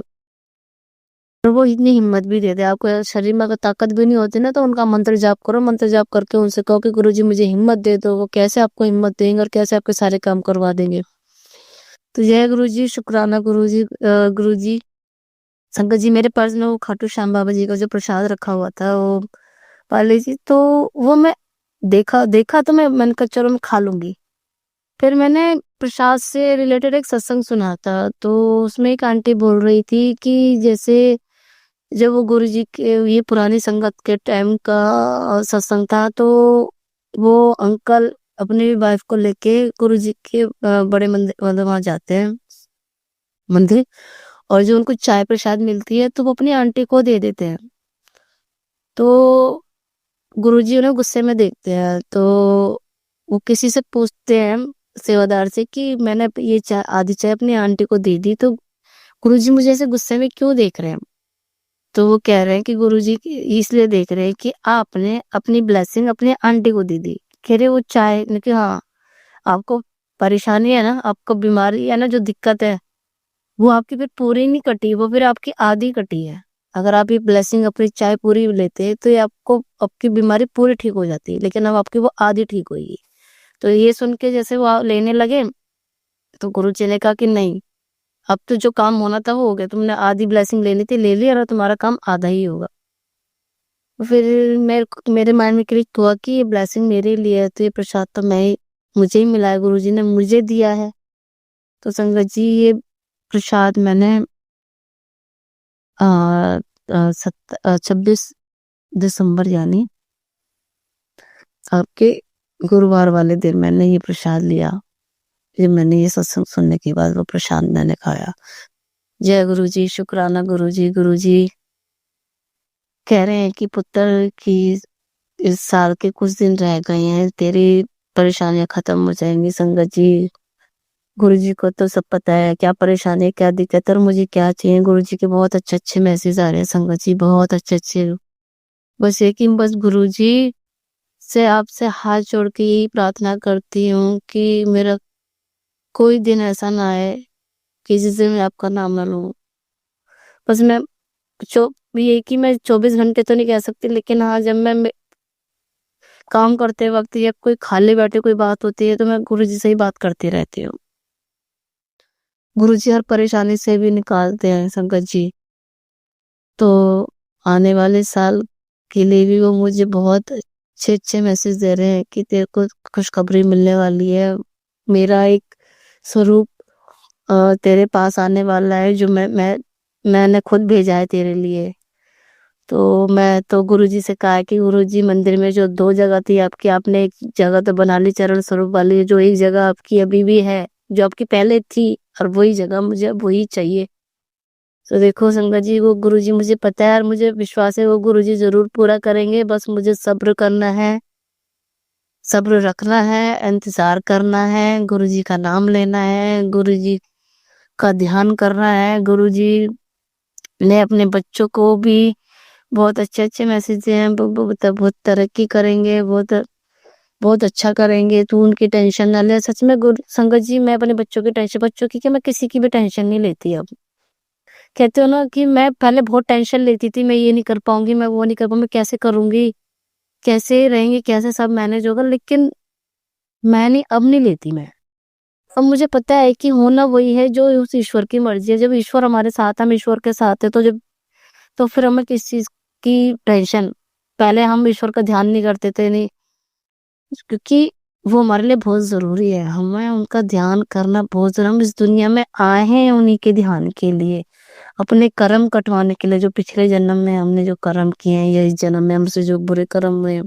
और वो इतनी हिम्मत भी देते हैं। आपको शरीर में अगर ताकत भी नहीं होती ना, तो उनका मंत्र जाप करो, मंत्र जाप करके उनसे कहो कि गुरु जी मुझे हिम्मत दे दो। वो कैसे आपको हिम्मत देंगे और कैसे आपके सारे काम करवा देंगे। तो जय गुरु जी, शुक्राना गुरु जी। गुरु जी संगत जी मेरे पर्स में वो खाटू श्याम बाबा जी का जो प्रसाद रखा हुआ था, वो पाली जी, तो वो मैं देखा देखा तो मैंने कहा चलो मैं खा लूंगी। फिर मैंने प्रसाद से रिलेटेड एक सत्संग सुना था, तो उसमें एक आंटी बोल रही थी कि जैसे जब वो गुरु जी के ये पुरानी संगत के टाइम का सत्संग था, तो वो अंकल अपनी वाइफ को लेके गुरुजी के बड़े मंदिर मतलब वहाँ जाते हैं मंदिर, और जो उनको चाय प्रसाद मिलती है तो वो अपनी आंटी को दे देते हैं। तो गुरुजी उन्हें गुस्से में देखते हैं, तो वो किसी से पूछते हैं सेवादार से कि मैंने ये चाय आधी चाय अपनी आंटी को दे दी, तो गुरुजी मुझे ऐसे गुस्से में क्यों देख रहे हैं? तो वो कह रहे हैं कि गुरुजी इसलिए देख रहे हैं कि आपने अपनी ब्लेसिंग अपनी आंटी को दे दी। कह रहे वो चाय ने कि हाँ, आपको परेशानी है ना, आपको बीमारी है ना, जो दिक्कत है वो आपकी फिर पूरी नहीं कटी, वो फिर आपकी आधी कटी है। अगर आप ये ब्लेसिंग अपनी चाय पूरी लेते तो ये आपको आपकी बीमारी पूरी ठीक हो जाती, लेकिन अब आपकी वो आधी ठीक होगी। तो ये सुन के जैसे वो लेने लगे, तो गुरुजी ने कहा कि नहीं, अब तो जो काम होना था वो हो गया, तुमने आधी ब्लेसिंग लेनी थी ले ली, और तुम्हारा काम आधा ही होगा। फिर मेरे माइंड में क्लिक हुआ कि ये ब्लेसिंग मेरे लिए है, तो ये प्रसाद तो मुझे ही मिला है, गुरुजी ने मुझे दिया है। तो संगत जी, ये प्रसाद मैंने 26 दिसंबर यानी आपके गुरुवार वाले दिन मैंने ये प्रसाद लिया। ये मैंने ये सत्संग सुनने के बाद वो प्रसाद मैंने खाया। जय गुरु जी, शुक्राना गुरु जी। गुरु जी कह रहे हैं कि पुत्र की इस साल के कुछ दिन रह गए हैं, तेरी परेशानियां खत्म हो जाएंगी। संगत जी, गुरु जी को तो सब पता है क्या परेशानी है, क्या दिक्कत है और मुझे क्या चाहिए। गुरु जी के बहुत अच्छे अच्छे मैसेज आ रहे हैं संगत जी, बहुत अच्छे अच्छे। बस ये कि बस गुरु जी से आपसे हाथ जोड़ के यही प्रार्थना करती हूँ कि मेरा कोई दिन ऐसा ना आए कि जिस दिन मैं आपका नाम ना लूं। बस मैं ये कि मैं 24 घंटे तो नहीं कह सकती, लेकिन हाँ, जब मैं काम करते वक्त या कोई खाली बैठे कोई बात होती है तो मैं गुरुजी से ही बात करती रहती हूँ। गुरुजी हर परेशानी से भी निकालते हैं संगत जी। तो आने वाले साल के लिए भी वो मुझे बहुत अच्छे अच्छे मैसेज दे रहे हैं कि तेरे को खुशखबरी मिलने वाली है। मेरा एक स्वरूप तेरे पास आने वाला है, जो मैंने खुद भेजा है तेरे लिए। तो मैं तो गुरुजी से कहा कि गुरुजी, मंदिर में जो 2 जगह थी आपकी, आपने एक जगह तो बना ली चरण स्वरूप वाली, जो एक जगह आपकी अभी भी है, जो आपकी पहले थी, और वही जगह मुझे अब वही चाहिए। तो देखो संगत जी, वो गुरुजी मुझे पता है और मुझे विश्वास है वो गुरुजी जरूर पूरा करेंगे। बस मुझे सब्र करना है, सब्र रखना है, इंतजार करना है, गुरुजी का नाम लेना है, गुरुजी का ध्यान करना है। गुरुजी ने अपने बच्चों को भी बहुत अच्छे अच्छे मैसेज दिए हैं, बहुत तरक्की करेंगे, बहुत बहुत अच्छा करेंगे, तू उनकी टेंशन ना ले। सच में संगत जी, मैं अपने बच्चों की क्या, मैं किसी की भी टेंशन नहीं लेती अब। कहते हो ना कि मैं पहले बहुत टेंशन लेती थी, मैं ये नहीं कर पाऊंगी, मैं वो नहीं कर पाऊंगी, मैं कैसे करूंगी, कैसे रहेंगे, कैसे सब मैनेज होगा, लेकिन मैं नहीं, अब नहीं लेती मैं। अब मुझे पता है कि होना वही है जो उस ईश्वर की मर्जी है। जब ईश्वर हमारे साथ, हम ईश्वर के साथ है, तो फिर हमें किस चीज की टेंशन। पहले हम ईश्वर का ध्यान नहीं करते थे, नहीं, क्योंकि वो हमारे लिए बहुत जरूरी है, हमें उनका ध्यान करना बहुत जरूरी। हम इस दुनिया में आए हैं उन्हीं के ध्यान के लिए, अपने कर्म कटवाने के लिए, जो पिछले जन्म में हमने जो कर्म किए हैं, या इस जन्म में हमसे जो बुरे कर्म हुए हैं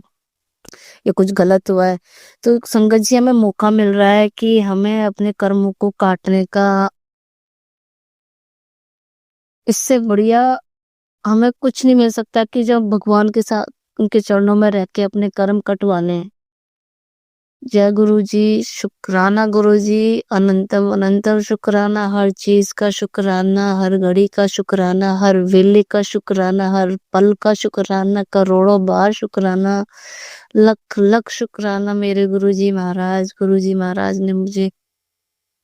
या कुछ गलत हुआ है। तो संगत जी, हमें मौका मिल रहा है कि हमें अपने कर्मों को काटने का। इससे बढ़िया हमें कुछ नहीं मिल सकता कि जब भगवान के साथ उनके चरणों में रह के अपने कर्म कटवा लें। जय गुरु जी, शुक्राना गुरु जी, अनंतम अनंतम शुक्राना, हर चीज का शुक्राना, हर घड़ी का शुक्राना, हर वेले का शुक्राना, हर पल का शुक्राना, करोड़ों बार शुक्राना, लख लख शुक्राना मेरे गुरु जी महाराज। गुरु जी महाराज ने मुझे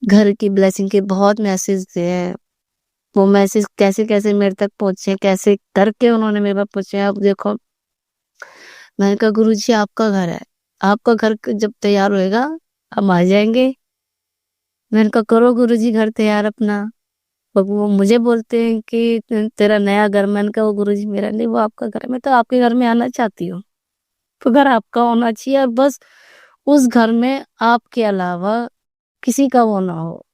घर की ब्लेसिंग के बहुत मैसेज दिए हैं। वो मैसेज कैसे कैसे मेरे तक पहुंचे, कैसे करके उन्होंने मेरे पास पहुंचे, अब देखो। मैंने कहा गुरु जी, आपका घर है, आपका घर जब तैयार होएगा हम आ जाएंगे। मैंने कहा करो गुरु जी घर तैयार अपना। वो मुझे बोलते हैं कि तेरा नया घर। मैंने कहा वो गुरु जी मेरा नहीं, वो आपका घर है। मैं तो आपके घर में आना चाहती हूँ, तो घर आपका होना चाहिए, और बस उस घर में आपके अलावा किसी का वो ना हो।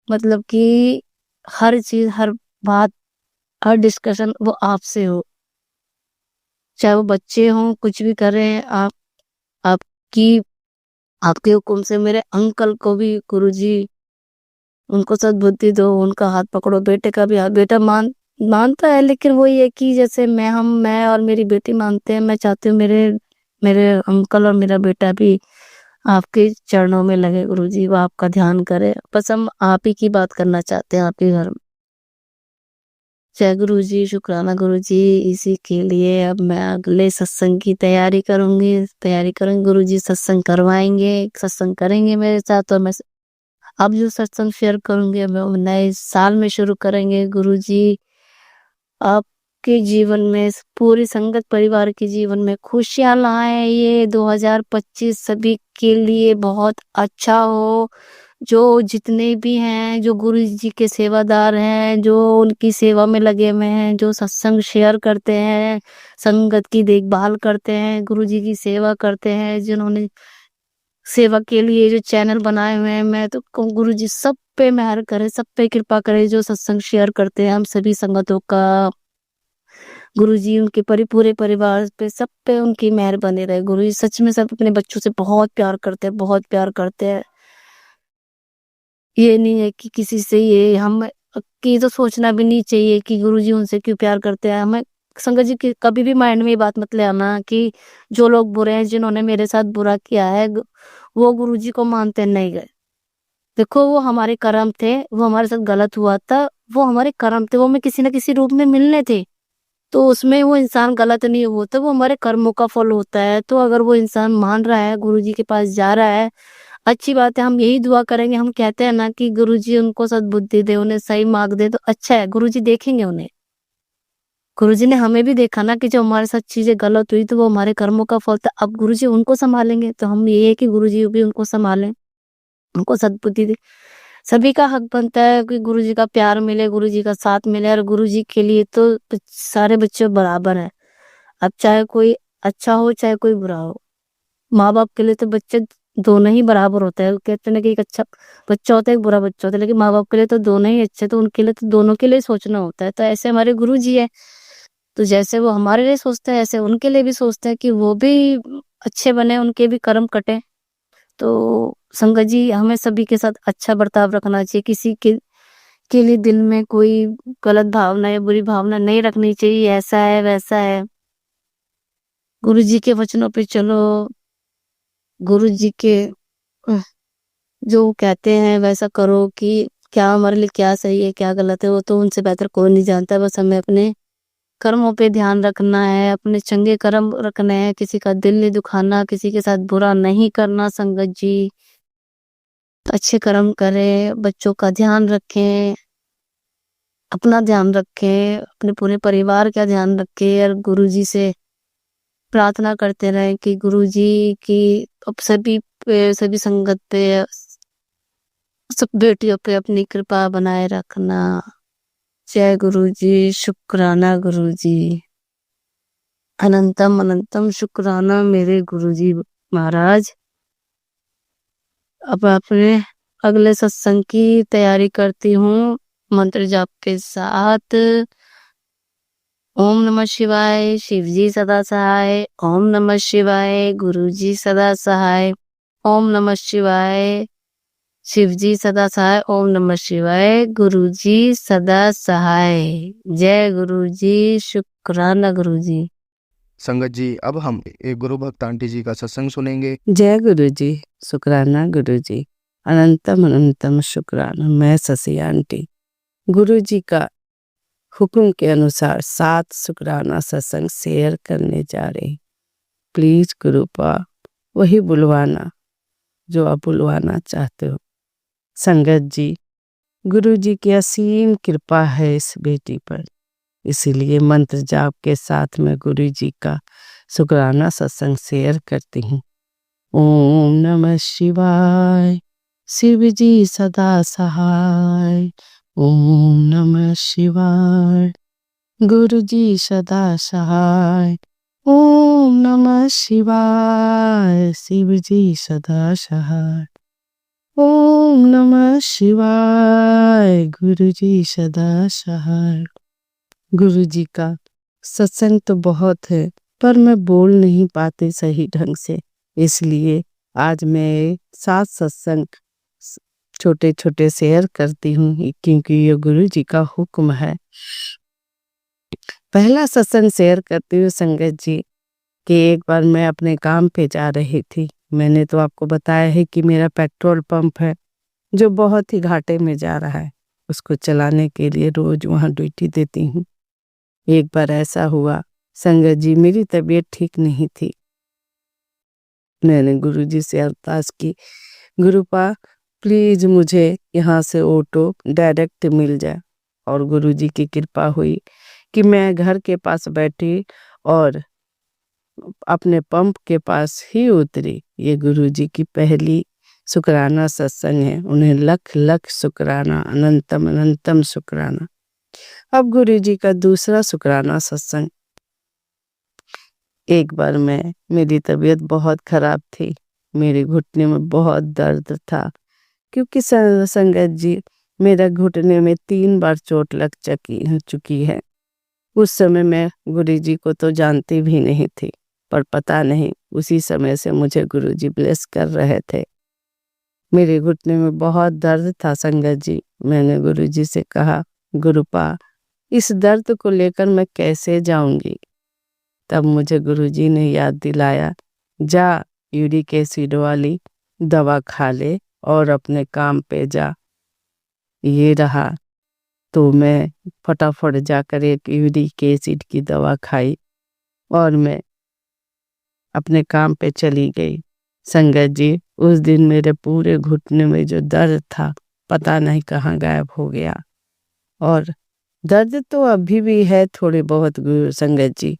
मतलब कि हर चीज, हर बात, हर डिस्कशन वो आपसे हो, चाहे वो बच्चे हों, कुछ भी करें आप, आपकी आपके हुक्म से मेरे अंकल को भी गुरुजी उनको सद्बुद्धि दो, उनका हाथ पकड़ो। बेटे का भी हाथ, बेटा मानता है, लेकिन वही है कि जैसे मैं और मेरी बेटी मानते हैं, मैं चाहती हूँ मेरे मेरे अंकल और मेरा बेटा भी आपके चरणों में लगे गुरुजी, वो आपका ध्यान करे। बस हम आप ही की बात करना चाहते हैं आपके घर में। जय गुरुजी, शुक्राना गुरुजी। इसी के लिए अब मैं अगले सत्संग की तैयारी करूंगी गुरुजी। सत्संग करवाएंगे, सत्संग करेंगे मेरे साथ, और मैं अब जो सत्संग शेयर करूंगी मैं वो नए साल में शुरू करेंगे गुरुजी। आपके जीवन में, पूरी संगत परिवार के जीवन में खुशियां लाए। ये 2025 सभी के लिए बहुत अच्छा हो। जो जितने भी हैं, जो गुरु जी के सेवादार हैं, जो उनकी सेवा में लगे हुए हैं, जो सत्संग शेयर करते हैं, संगत की देखभाल करते हैं, गुरु जी की सेवा करते हैं, जिन्होंने सेवा के लिए जो चैनल बनाए हुए हैं, मैं तो कहूँ गुरु जी सब पे मेहर करे, सब पे कृपा करे। जो सत्संग शेयर करते हैं हम सभी संगतों का, गुरुजी उनके पूरे परिवार पे, सब पे उनकी मेहर बने रहे। गुरुजी सच में सब अपने बच्चों से बहुत प्यार करते हैं, बहुत प्यार करते हैं। ये नहीं है कि किसी से ये हम की तो सोचना भी नहीं चाहिए कि गुरुजी उनसे क्यों प्यार करते हैं। हमें संगत जी की कभी भी माइंड में ये बात मत ले आना कि जो लोग बुरे हैं, जिन्होंने मेरे साथ बुरा किया है, वो गुरुजी को मानते नहीं गए। देखो वो हमारे कर्म थे, वो हमारे साथ गलत हुआ था, वो हमारे कर्म थे, वो हमें किसी न किसी रूप में मिलने थे। तो उसमें वो इंसान गलत नहीं होता, वो हमारे कर्मों का फल होता है। तो अगर वो इंसान मान रहा है, गुरुजी के पास जा रहा है, अच्छी बात है। हम यही दुआ करेंगे। हम कहते हैं ना कि गुरुजी उनको सद्बुद्धि दे, उन्हें सही मार्ग दे, तो अच्छा है, गुरुजी देखेंगे उन्हें। गुरुजी ने हमें भी देखा ना कि जो हमारे साथ चीजें गलत हुई तो वो हमारे कर्मों का फल था। अब गुरुजी उनको संभालेंगे, तो हम ये है कि गुरुजी भी उनको संभालें, उनको सद्बुद्धि दे। सभी का हक बनता है कि गुरुजी का प्यार मिले, गुरुजी का साथ मिले। और गुरुजी के लिए तो सारे बच्चे बराबर हैं। अब चाहे कोई अच्छा हो, चाहे कोई बुरा हो, माँ बाप के लिए तो बच्चे दोनों ही बराबर होते हैं। कहते हैं कि एक अच्छा बच्चा होता है, एक बुरा बच्चा होता है, लेकिन माँ बाप के लिए तो दोनों ही अच्छे, तो उनके लिए तो दोनों के लिए सोचना होता है। तो ऐसे हमारे गुरु जी है, तो जैसे वो हमारे लिए सोचते हैं, ऐसे उनके लिए भी सोचते हैं कि वो भी अच्छे बने, उनके भी कर्म कटे। तो संगत जी, हमें सभी के साथ अच्छा बर्ताव रखना चाहिए। किसी के लिए दिल में कोई गलत भावना या बुरी भावना नहीं रखनी चाहिए, ऐसा है वैसा है। गुरु जी के वचनों पे चलो, गुरु जी के अह, जो कहते हैं वैसा करो। कि क्या हमारे लिए क्या सही है, क्या गलत है, वो तो उनसे बेहतर कोई नहीं जानता। बस हमें अपने कर्मों पे ध्यान रखना है, अपने चंगे कर्म रखने हैं, किसी का दिल नहीं दुखाना, किसी के साथ बुरा नहीं करना। संगत जी अच्छे कर्म करें, बच्चों का ध्यान रखें, अपना ध्यान रखें, अपने पूरे परिवार का ध्यान रखें। और गुरु जी से प्रार्थना करते रहें कि गुरु जी की अब सभी पे, सभी संगत पे, सब बेटियों पे अपनी कृपा बनाए रखना। जय गुरु जी, शुक्राना गुरु जी, अनंतम अनंतम शुक्राना मेरे गुरु जी महाराज। अब अपने अगले सत्संग की तैयारी करती हूँ मंत्र जाप के साथ। ओम नमः शिवाय, शिव जी सदा सहाय। ओम नमः शिवाय, गुरु जी सदा सहाय। ओम नमः शिवाय, शिव जी सदा सहाय। ओम नमः शिवाय, गुरु जी सदा सहाय। जय गुरु जी, शुक्राना गुरु जी। संगत जी, अब हम एक गुरु भक्त आंटी जी का सत्संग सुनेंगे। जय गुरु जी, शुक्राना गुरु जी, अनंतम अनंतम शुक्राना। मैं शशि आंटी गुरु जी का हुक्म के अनुसार 7 शुक्राना सत्संग शेयर करने जा रही। प्लीज गुरुपा वही बुलवाना जो आप बुलवाना चाहते हो। संगत जी, गुरु जी की असीम कृपा है इस बेटी पर, इसीलिए मंत्र जाप के साथ में गुरु जी का शुक्राना सत्संग शेयर करती हूँ। ओम नमः शिवाय, शिव जी सदा सहाय। ओम नमः शिवाय, गुरु जी सदा सहाय। ओम नमः शिवाय, शिव जी सदा सहाय। ओम नमः शिवाय, गुरु जी सदा सहाय। गुरु जी का सत्संग तो बहुत है, पर मैं बोल नहीं पाती सही ढंग से, इसलिए आज मैं 7 सत्संग छोटे छोटे शेयर करती हूँ क्योंकि ये गुरु जी का हुक्म है। पहला सत्संग शेयर करती हूँ संगत जी कि एक बार मैं अपने काम पे जा रही थी। मैंने तो आपको बताया है कि मेरा पेट्रोल पंप है जो बहुत ही घाटे में जा रहा है। उसको चलाने के लिए रोज वहाँ ड्यूटी देती हूँ। एक बार ऐसा हुआ संगत जी, मेरी तबीयत ठीक नहीं थी। मैंने गुरुजी से अरदास की, गुरुपा प्लीज मुझे यहाँ से ऑटो डायरेक्ट मिल जाए। और गुरुजी की कृपा हुई कि मैं घर के पास बैठी और अपने पंप के पास ही उतरी। ये गुरुजी की पहली शुक्राना सत्संग है। उन्हें लख लख शुक्राना, अनंतम अनंतम शुक्राना। अब गुरुजी का दूसरा शुक्राना सत्संग। एक बार मेरी तबीयत बहुत खराब थी। मेरे घुटने में बहुत दर्द था क्योंकि संगत जी मेरा घुटने में 3 बार चोट लग चुकी है। उस समय मैं गुरुजी को तो जानती भी नहीं थी, पर पता नहीं उसी समय से मुझे गुरुजी ब्लेस कर रहे थे। मेरे घुटने में बहुत दर्द था संगत जी। मैंने गुरुजी से कहा, गुरुपा इस दर्द को लेकर मैं कैसे जाऊंगी। तब मुझे गुरुजी ने याद दिलाया, जा यूरिक एसिड वाली दवा खा ले और अपने काम पे जा। ये रहा। तो मैं फटाफट जाकर एक यूरिक एसिड की दवा खाई और मैं अपने काम पे चली गई। संगत जी उस दिन मेरे पूरे घुटने में जो दर्द था पता नहीं कहाँ गायब हो गया। और दर्द तो अभी भी है थोड़ी बहुत संगत जी,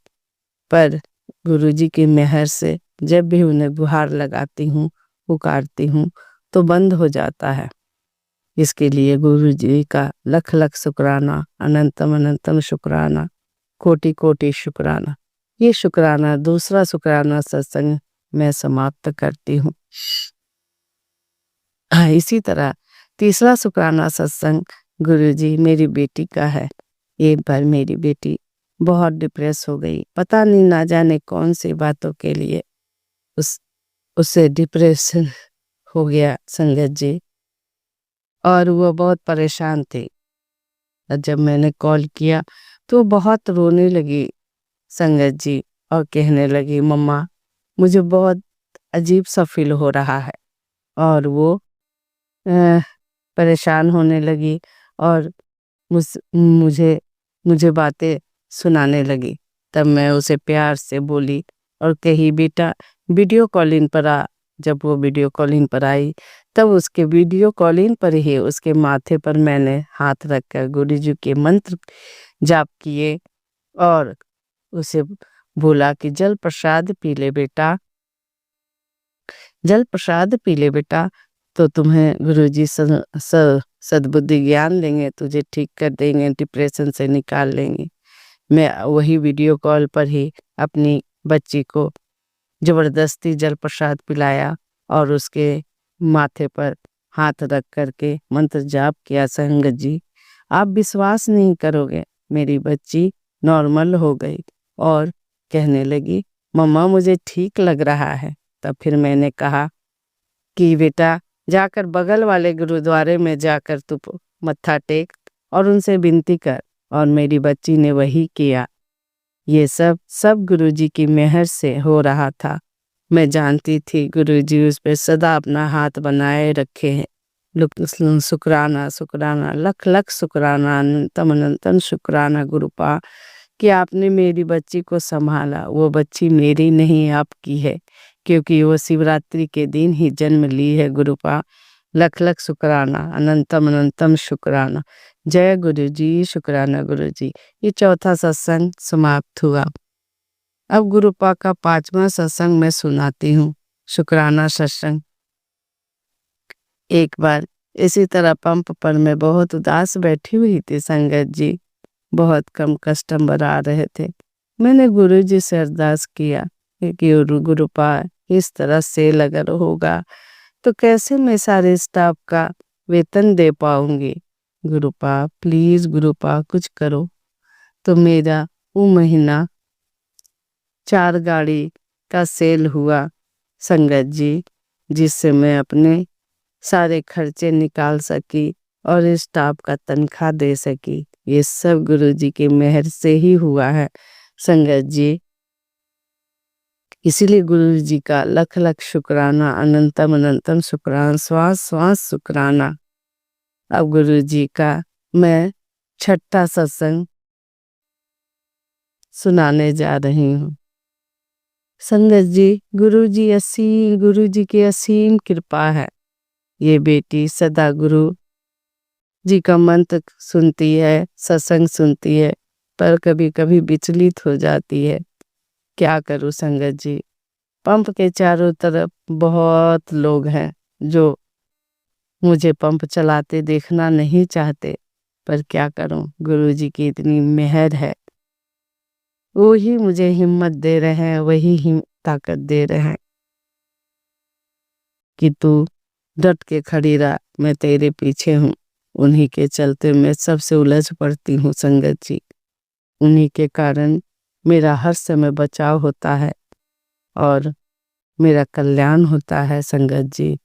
पर गुरुजी की मेहर से जब भी उन्हें गुहार लगाती हूँ, पुकारती हूँ तो बंद हो जाता है। इसके लिए गुरुजी का लख लख शुक्राना, अनंतम अनंतम शुक्राना, कोटि कोटि शुक्राना। ये शुक्राना दूसरा शुक्राना सत्संग मैं समाप्त करती हूँ। इसी तरह तीसरा शुक्राना सत्संग गुरुजी मेरी बेटी का है। एक बार मेरी बेटी बहुत डिप्रेस हो गई। पता नहीं ना जाने कौन सी बातों के लिए उससे डिप्रेशन हो गया संगत जी, और वो बहुत परेशान थी। जब मैंने कॉल किया तो बहुत रोने लगी संगत जी और कहने लगी, मम्मा मुझे बहुत अजीब सा फील हो रहा है। और वो परेशान होने लगी और मुझे मुझे बातें सुनाने लगी। तब मैं उसे प्यार से बोली और कही, बेटा वीडियो कॉलिंग पर आ। जब वो वीडियो कॉलिंग पर आई तब उसके वीडियो कॉलिंग पर ही उसके माथे पर मैंने हाथ रखकर गुरुजी के मंत्र जाप किए और उसे बोला कि जल प्रसाद पी ले बेटा, जल प्रसाद पी ले बेटा, तो तुम्हें गुरुजी सद्बुद्धि ज्ञान देंगे, तुझे ठीक कर देंगे, डिप्रेशन से निकाल लेंगे। मैं वही वीडियो कॉल पर ही अपनी बच्ची को जबरदस्ती जल प्रसाद पिलाया और उसके माथे पर हाथ रख करके मंत्र जाप किया। संगत जी आप विश्वास नहीं करोगे, मेरी बच्ची नॉर्मल हो गई और कहने लगी, मम्मा मुझे ठीक लग रहा है। तब फिर मैंने कहा कि बेटा जाकर बगल वाले गुरुद्वारे में जाकर तू मत्था टेक और उनसे विनती कर। और मेरी बच्ची ने वही किया। ये सब गुरुजी की मेहर से हो रहा था। मैं जानती थी गुरुजी उस पर सदा अपना हाथ बनाए रखे हैं। शुक्राना शुक्राना, लख लख शुक्राना, अनंतम अनंतम शुक्राना गुरुपा कि आपने मेरी बच्ची को संभाला। वो बच्ची मेरी नहीं आपकी है, क्योंकि वो शिवरात्रि के दिन ही जन्म ली है गुरुपा। लख लख शुक्राना, अनंतम अनंतम शुक्राना। जय गुरुजी, शुक्राना गुरुजी। ये चौथा सत्संग समाप्त हुआ। अब गुरुपा का 5वां सत्संग मैं सुनाती हूँ, शुक्राना सत्संग। एक बार इसी तरह पंप पर मैं बहुत उदास बैठी हुई थी संगत जी। बहुत कम कस्टमर आ रहे थे। मैंने गुरुजी से अरदास किया कि गुरुपा इस तरह सेल अगर होगा तो कैसे मैं सारे स्टाफ का वेतन दे पाऊंगी। गुरुपा प्लीज गुरुपा कुछ करो। तो मेरा वो महीना 4 गाड़ी का सेल हुआ संगत जी। जिससे मैं अपने सारे खर्चे निकाल सकी और स्टाफ का तनख्वाह दे सकी। ये सब गुरुजी की मेहर से ही हुआ है संगत जी। इसीलिए गुरुजी का लख लख शुक्राना, अनंतम अनंतम शुक्राना, श्वास श्वास शुक्राना। अब गुरुजी का मैं छठा सत्संग सुनाने जा रही हूँ। संगत जी, गुरुजी की असीम कृपा है। ये बेटी सदा गुरु जी का मंत्र सुनती है, सत्संग सुनती है, पर कभी कभी विचलित हो जाती है। क्या करूं संगत जी, पंप के चारों तरफ बहुत लोग हैं जो मुझे पंप चलाते देखना नहीं चाहते, पर क्या करूं, गुरुजी की इतनी मेहर है। वो ही मुझे हिम्मत दे रहे हैं, वही ताकत दे रहे हैं कि तू डट के खड़ी रह, मैं तेरे पीछे हूँ। उन्हीं के चलते मैं सबसे उलझ पड़ती हूँ संगत जी। उन्हीं के कारण मेरा हर समय बचाव होता है और मेरा कल्याण होता है संगत जी।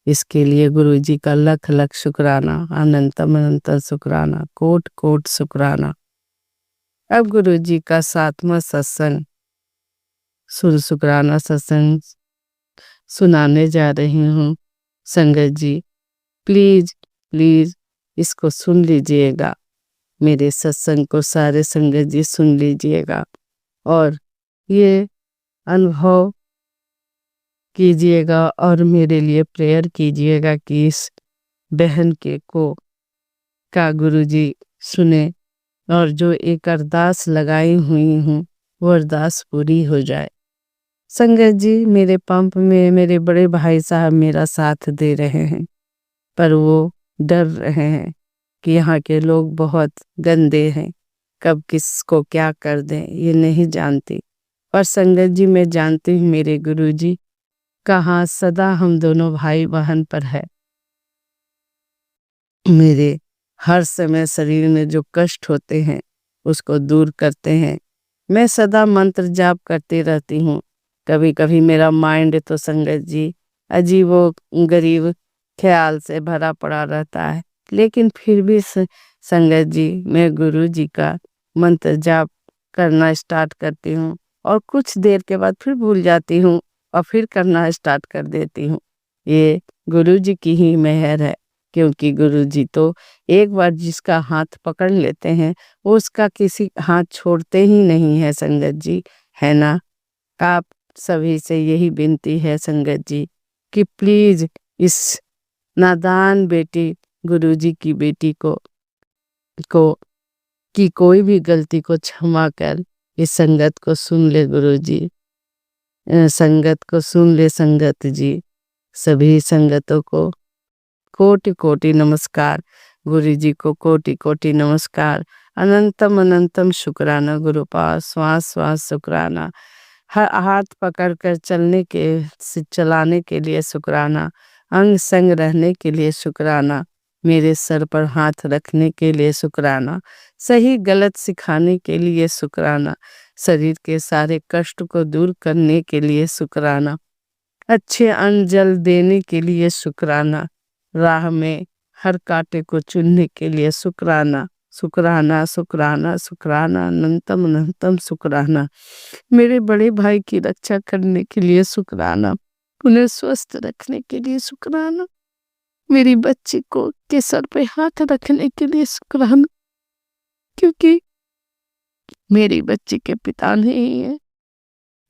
इसके लिए गुरुजी का लख लख शुक्राना, अनंतम अनंतम शुक्राना, कोट कोट शुक्राना। अब गुरुजी का 7वां सत्संग शुक्राना सत्संग सुनाने जा रही हूँ संगत जी। प्लीज प्लीज इसको सुन लीजिएगा। मेरे सत्संग को सारे संगत जी सुन लीजिएगा और ये अनुभव कीजिएगा और मेरे लिए प्रेयर कीजिएगा कि इस बहन के को का गुरुजी सुने और जो एक अरदास लगाई हुई हूँ वो अरदास पूरी हो जाए। संगत जी, मेरे पंप में मेरे बड़े भाई साहब मेरा साथ दे रहे हैं, पर वो डर रहे हैं कि यहाँ के लोग बहुत गंदे हैं, कब किसको क्या कर दें ये नहीं जानती। पर संगत जी, मैं जानती हूँ मेरे गुरुजी कहाँ सदा हम दोनों भाई बहन पर है। मेरे हर समय शरीर में जो कष्ट होते हैं उसको दूर करते हैं। मैं सदा मंत्र जाप करती रहती हूँ। कभी कभी मेरा माइंड तो संगत जी अजीबो गरीब ख्याल से भरा पड़ा रहता है, लेकिन फिर भी संगत जी मैं गुरु जी का मंत्र जाप करना स्टार्ट करती हूँ और कुछ देर के बाद फिर भूल जाती हूँ और फिर करना स्टार्ट कर देती हूँ। ये गुरु जी की ही मेहर है, क्योंकि गुरु जी तो एक बार जिसका हाथ पकड़ लेते हैं वो उसका किसी हाथ छोड़ते ही नहीं है संगत जी, है ना। आप सभी से यही विनती है संगत जी कि प्लीज इस नादान बेटी गुरुजी की बेटी को की कोई भी गलती को क्षमा कर इस संगत को सुन ले गुरुजी। संगत को सुन ले संगत जी। सभी संगतों को कोटि कोटि नमस्कार। गुरुजी को कोटि कोटि नमस्कार। अनंतम अनंतम शुक्राना गुरुपाद, श्वास श्वास शुक्राना। हाथ पकड़ कर चलाने के लिए शुक्राना। अंग संग रहने के लिए शुक्राना। मेरे सर पर हाथ रखने के लिए शुक्राना। सही गलत सिखाने के लिए शुक्राना। शरीर के सारे कष्ट को दूर करने के लिए शुक्राना। अच्छे अन्न जल देने के लिए शुक्राना। राह में हर कांटे को चुनने के लिए शुक्राना। शुक्राना शुक्राना शुक्राना, अनंतम अनंतम शुक्राना। मेरे बड़े भाई की रक्षा करने के लिए शुक्राना। उन्हें स्वस्थ रखने के लिए शुक्राना। मेरी बच्ची को के सर पे हाथ रखने के लिए शुक्राना, क्योंकि मेरी बच्ची के पिता नहीं है।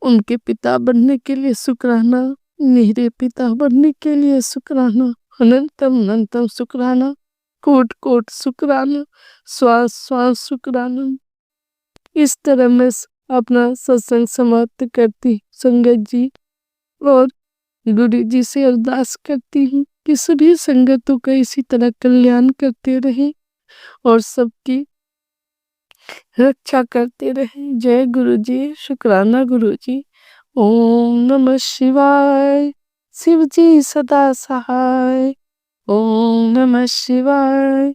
उनके पिता बनने के लिए शुक्राना। मेरे पिता बनने के लिए शुक्राना। अनंतम अनंतम शुक्राना। कोट कोट शुक्राना। श्वास श्वास शुक्राना। इस तरह मैं अपना सत्संग समाप्त करती संगत जी और गुरु जी से अरदास करती हूँ कि सभी संगतों का इसी तरह कल्याण करते रहें और सबकी रक्षा करते रहें। जय गुरु जी। शुक्राना गुरु जी। ओम नमः शिवाय। शिव जी सदा सहाय। ओम नमः शिवाय।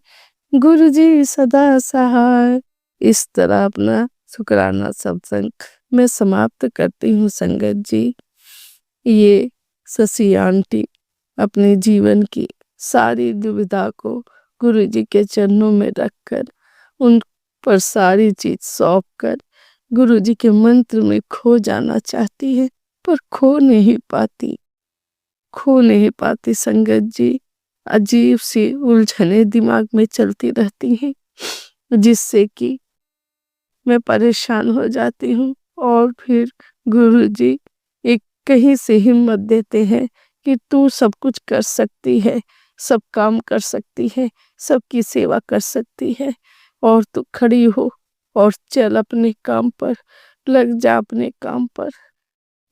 गुरु जी सदा सहाय। इस तरह अपना शुक्राना सत्संग मैं समाप्त करती हूँ संगत जी। ये शशि आंटी अपने जीवन की सारी दुविधा को गुरुजी के चरणों में रखकर उन पर सारी चीज सौंप कर गुरुजी के मंत्र में खो जाना चाहती है, पर खो नहीं पाती संगत जी। अजीब सी उलझने दिमाग में चलती रहती हैं, जिससे कि मैं परेशान हो जाती हूँ। और फिर गुरुजी एक कहीं से हिम्मत देते हैं कि तू सब कुछ कर सकती है, सब काम कर सकती है, सबकी सेवा कर सकती है, और तू खड़ी हो और चल अपने काम पर, लग जा अपने काम पर।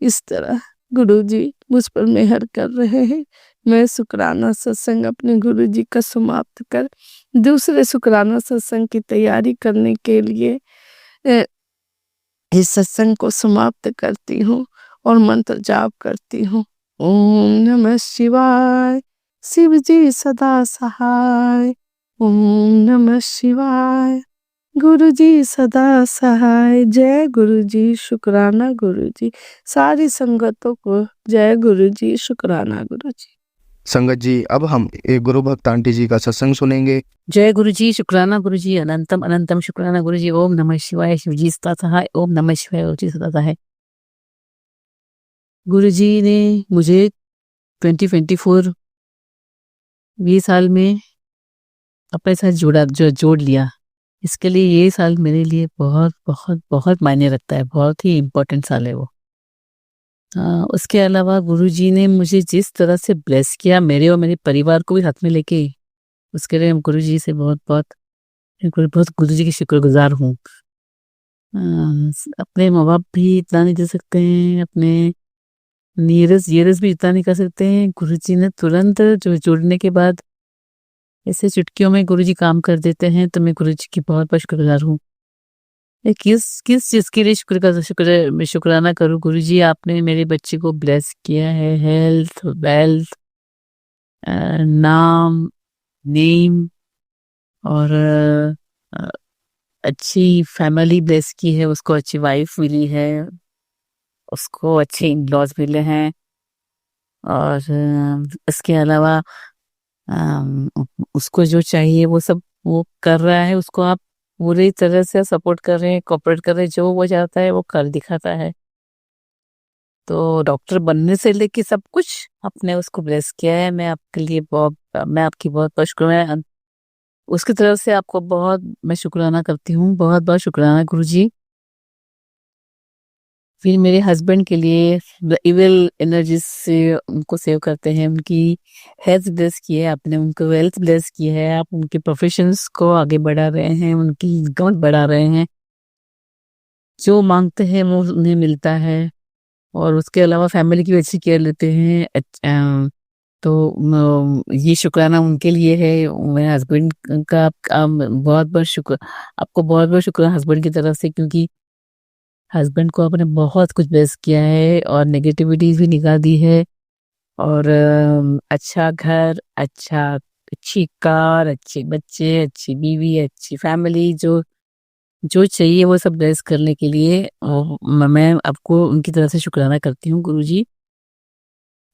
इस तरह गुरुजी मुझ पर मेहर कर रहे हैं। मैं शुक्राना सत्संग अपने गुरुजी का समाप्त कर दूसरे शुक्राना सत्संग की तैयारी करने के लिए अ, इस सत्संग को समाप्त करती हूँ और मंत्र जाप करती हूँ। ओम नमः शिवाय, शिव जी सदा सहाय। ओम नमः शिवाय, गुरु जी सदा सहाय। जय गुरु जी, शुक्राना गुरु जी। सारी संगतों को जय गुरु जी, शुक्राना गुरु जी। संगत जी, अब हम एक गुरु भक्त आंटी जी का सत्संग सुनेंगे। जय गुरु जी, शुक्राना गुरु जी, अनंतम अनंतम शुक्राना गुरु जी। ओम नमः शिवाय, शिव जी सदा सहाय। ओम नमः शिवाय, गुरु जी सदा सहाय। गुरु जी ने मुझे 2024 20 साल में अपने साथ जोड़ लिया। इसके लिए ये साल मेरे लिए बहुत बहुत बहुत मायने रखता है, बहुत ही इम्पोर्टेंट साल है वो। उसके अलावा गुरु जी ने मुझे जिस तरह से ब्लेस किया, मेरे और मेरे परिवार को भी हाथ में लेके, उसके लिए हम गुरु जी से बहुत गुरु जी की शुक्रगुजार हूँ। अपने माँ बाप भी इतना नहीं दे सकते हैं, अपने नीरज भी इतना नहीं कर सकते हैं। गुरु जी ने तुरंत जो जुड़ने के बाद ऐसे चुटकियों में गुरु जी काम कर देते हैं, तो मैं गुरु जी की बहुत शुक्रगुजार हूँ। किस चीज के लिए शुक्राना करूँ गुरु जी? आपने मेरे बच्चे को ब्लेस किया है, हेल्थ, वेल्थ, नाम, नेम और अच्छी फैमिली ब्लेस की है, उसको अच्छी वाइफ मिली है, उसको अच्छे इन-लॉज मिले हैं, और इसके अलावा उसको जो चाहिए वो सब वो कर रहा है। उसको आप पूरी तरह से सपोर्ट कर रहे हैं, कोऑपरेट कर रहे हैं, जो वो चाहता है वो कर दिखाता है। तो डॉक्टर बनने से लेके सब कुछ आपने उसको ब्लेस किया है। मैं आपकी बहुत शुक्रिया, उसकी तरफ से आपको बहुत मैं शुक्राना करती हूँ। बहुत शुक्राना गुरु जी। फिर मेरे हस्बैंड के लिए इविल एनर्जी से उनको सेव करते हैं, उनकी हेल्थ ब्लेस की है आपने, उनको वेल्थ ब्लेस की है, आप उनके प्रोफेशंस को आगे बढ़ा रहे हैं, उनकी इनकम बढ़ा रहे हैं, जो मांगते हैं वो उन्हें मिलता है। और उसके अलावा फैमिली की भी अच्छी केयर लेते हैं। तो ये शुक्राना उनके लिए है। मेरे हस्बैंड का बहुत शुक्र, आपको बहुत शुक्र हस्बैंड की तरफ से, क्योंकि हस्बैंड को आपने बहुत कुछ ब्लेस किया है और नेगेटिविटीज भी निकाल दी है। और अच्छा घर, अच्छी कार, अच्छे बच्चे, अच्छी बीवी, अच्छी फैमिली, जो चाहिए वो सब ब्लेस करने के लिए मैं आपको उनकी तरफ से शुक्राना करती हूँ गुरु जी।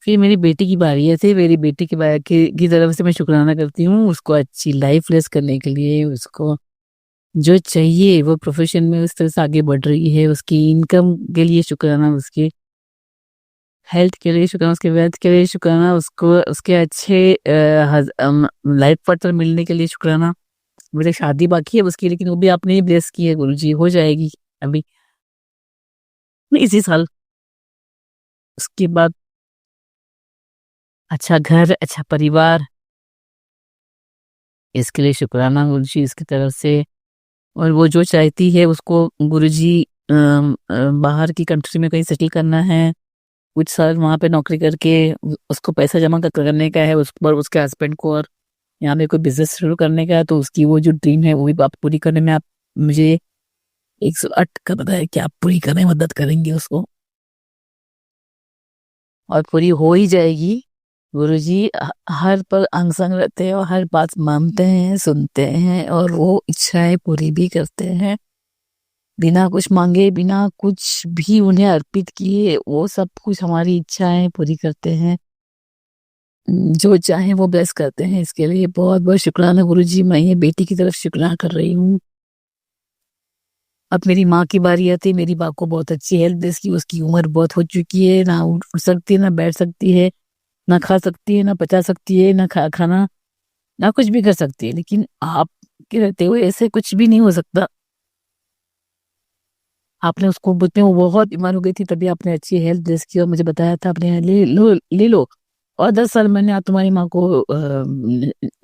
फिर मेरी बेटी की बारी है, थी मेरी बेटी की तरफ से मैं शुक्राना करती हूँ, उसको अच्छी लाइफ ब्लेस करने के लिए, उसको जो चाहिए वो प्रोफेशन में उस तरह से आगे बढ़ रही है, उसकी इनकम के लिए शुक्राना, उसकी हेल्थ के लिए शुक्राना, उसके वेल्थ के लिए शुक्राना, उसको उसके अच्छे लाइफ पार्टनर मिलने के लिए शुक्राना। मेरी शादी बाकी है उसकी, लेकिन वो भी आपने ही ब्लेस की है गुरु जी, हो जाएगी अभी इसी साल। उसके बाद अच्छा घर, अच्छा परिवार, इसके लिए शुक्राना गुरु जी इसकी तरफ से। और वो जो चाहती है उसको गुरुजी बाहर की कंट्री में कहीं सेटल करना है, कुछ साल वहाँ पे नौकरी करके उसको पैसा जमा करने का है, उस पर उसके हस्बैंड को, और यहाँ पे कोई बिजनेस शुरू करने का है। तो उसकी वो जो ड्रीम है वो भी आप पूरी करने में आप मुझे 108 का बताया कि आप पूरी करने में मदद करेंगे उसको, और पूरी हो ही जाएगी। गुरुजी हर पर अंग संग रहते हैं और हर बात मानते हैं, सुनते हैं, और वो इच्छाएं पूरी भी करते हैं। बिना कुछ मांगे, बिना कुछ भी उन्हें अर्पित किए, वो सब कुछ हमारी इच्छाएं पूरी करते हैं। जो चाहे वो ब्लेस करते हैं। इसके लिए बहुत बहुत शुक्राना गुरुजी। मैं ये बेटी की तरफ शुक्राना कर रही हूँ। अब मेरी माँ की बारी आती है। मेरी माँ को बहुत अच्छी हेल्थ इसकी, उसकी उम्र बहुत हो चुकी है, ना उठ सकती है, ना बैठ सकती है, ना खा सकती है, ना पचा सकती है, ना खाना, ना कुछ भी कर सकती है। लेकिन आप के रहते हुए ऐसे कुछ भी नहीं हो सकता। आपने उसको मुझमें वो बहुत बीमार हो गई थी, तभी आपने अच्छी हेल्थ ब्लेस की और मुझे बताया था आपने ले लो। और 10 साल मैंने आप तुम्हारी माँ को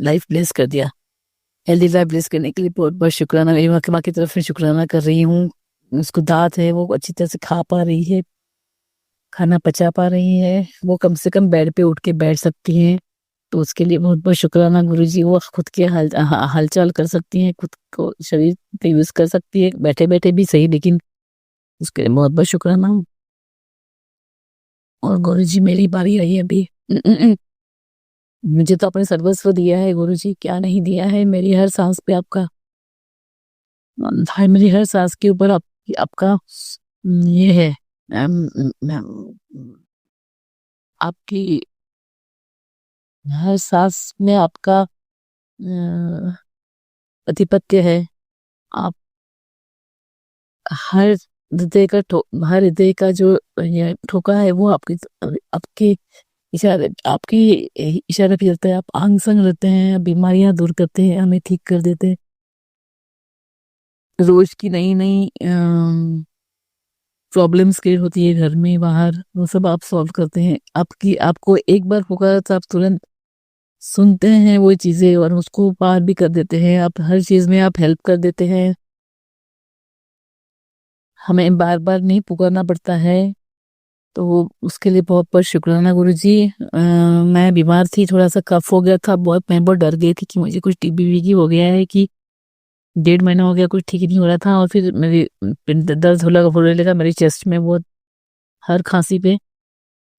लाइफ ब्लेस कर दिया। हेल्दी लाइफ ब्लेस करने के लिए बहुत बहुत शुक्राना। मेरी माँ की तरफ से शुक्राना कर रही हूँ। उसको दांत है, वो अच्छी तरह से खा पा रही है, खाना पचा पा रही है, वो कम से कम बेड पे उठ के बैठ सकती हैं। तो उसके लिए बहुत बहुत शुक्राना गुरुजी। वो खुद के हलचल कर सकती हैं, खुद को शरीर पे यूज कर सकती है, बैठे बैठे भी सही, लेकिन उसके लिए बहुत बहुत शुक्राना। और गुरुजी मेरी बारी आई है अभी। मुझे तो अपने सर्वस्व दिया है गुरुजी, क्या नहीं दिया है। मेरी हर सांस पे आपका, मेरी हर सांस के ऊपर आपका ये है, आपकी हर सांस में आपका आधिपत्य है। आप हर हर हृदय का जो ये ठोका है वो आपकी आपके इशारे, आपकी इशारे पे चलता है। आप आंग संग रहते हैं, बीमारियां दूर करते हैं, हमें ठीक कर देते हैं। रोज की नई नई प्रॉब्लम्स क्रिएट होती है घर में बाहर, वो सब आप सॉल्व करते हैं। आपको एक बार पुकारा तो आप तुरंत सुनते हैं वो चीजें और उसको पार भी कर देते हैं। आप हर चीज में आप हेल्प कर देते हैं, हमें बार बार नहीं पुकारना पड़ता है। तो उसके लिए बहुत बहुत शुक्राना गुरुजी। मैं बीमार थी, थोड़ा सा कफ हो गया था, मैं बहुत डर गई थी कि मुझे कुछ टीबी वीबी हो गया है, कि 1.5 महीना हो गया कुछ ठीक नहीं हो रहा था। और फिर मेरी दर्द होने लगा मेरी चेस्ट में बहुत, हर खांसी पे।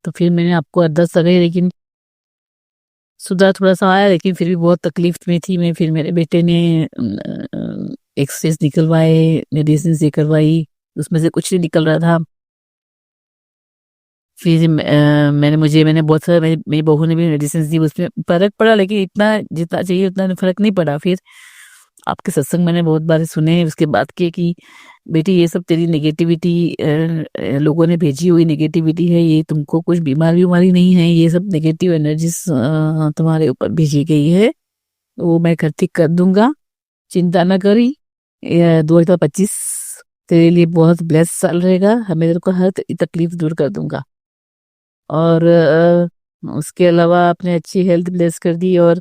तो फिर मैंने आपको अरदस लगाई, लेकिन सुधार थोड़ा सा आया, लेकिन फिर भी बहुत तकलीफ में थी मैं। फिर मेरे बेटे ने एक्सरेज निकलवाए, मेडिसिन से करवाई, उसमें से कुछ नहीं निकल रहा था। फिर मैंने बहुत सारा, मेरी बहू ने भी मेडिसिन दी, उसमें फर्क पड़ा, लेकिन इतना जितना चाहिए उतना फर्क नहीं पड़ा। फिर आपके सत्संग मैंने बहुत बार सुने उसके बाद के कि बेटी ये सब तेरी नेगेटिविटी, लोगों ने भेजी हुई नेगेटिविटी है, ये तुमको कुछ बीमारी नहीं है, ये सब नेगेटिव एनर्जीज तुम्हारे ऊपर भेजी गई है, वो मैं घर ठीक कर दूंगा, चिंता न करी। 2025 तेरे लिए बहुत ब्लेस साल रहेगा, मैं तेरे को हर तकलीफ दूर कर दूंगा। और उसके अलावा आपने अच्छी हेल्थ ब्लेस कर दी और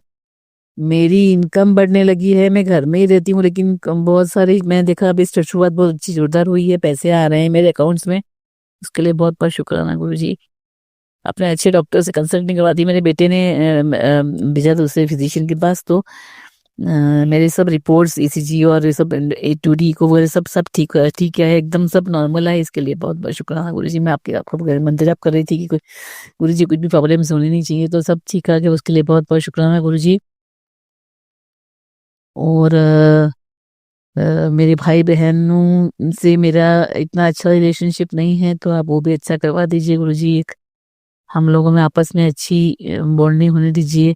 मेरी इनकम बढ़ने लगी है। मैं घर में ही रहती हूँ, लेकिन बहुत सारी मैं देखा अभी शुरुआत बहुत अच्छी जोरदार हुई है, पैसे आ रहे हैं मेरे अकाउंट्स में। उसके लिए बहुत बहुत शुक्राना गुरु जी। आपने अच्छे डॉक्टर से कंसल्टिंग करवा दी। मेरे बेटे ने भेजा दूसरे फिजिशियन के पास, तो मेरे सब रिपोर्ट्स ईसीजी और ये सब A2D को वो सब सब ठीक ठीक है, एकदम सब नॉर्मल है। इसके लिए बहुत बहुत शुक्राना गुरु जी। मैं आपको मंदिर जाप कर रही थी कि गुरु जी कुछ भी प्रॉब्लम्स होनी नहीं चाहिए, तो सब ठीक है। उसके लिए बहुत बहुत शुक्राना गुरु जी। और मेरे भाई बहनों से मेरा इतना अच्छा रिलेशनशिप नहीं है, तो आप वो भी अच्छा करवा दीजिए गुरु जी। एक हम लोगों में आपस में अच्छी बॉन्डिंग होने दीजिए।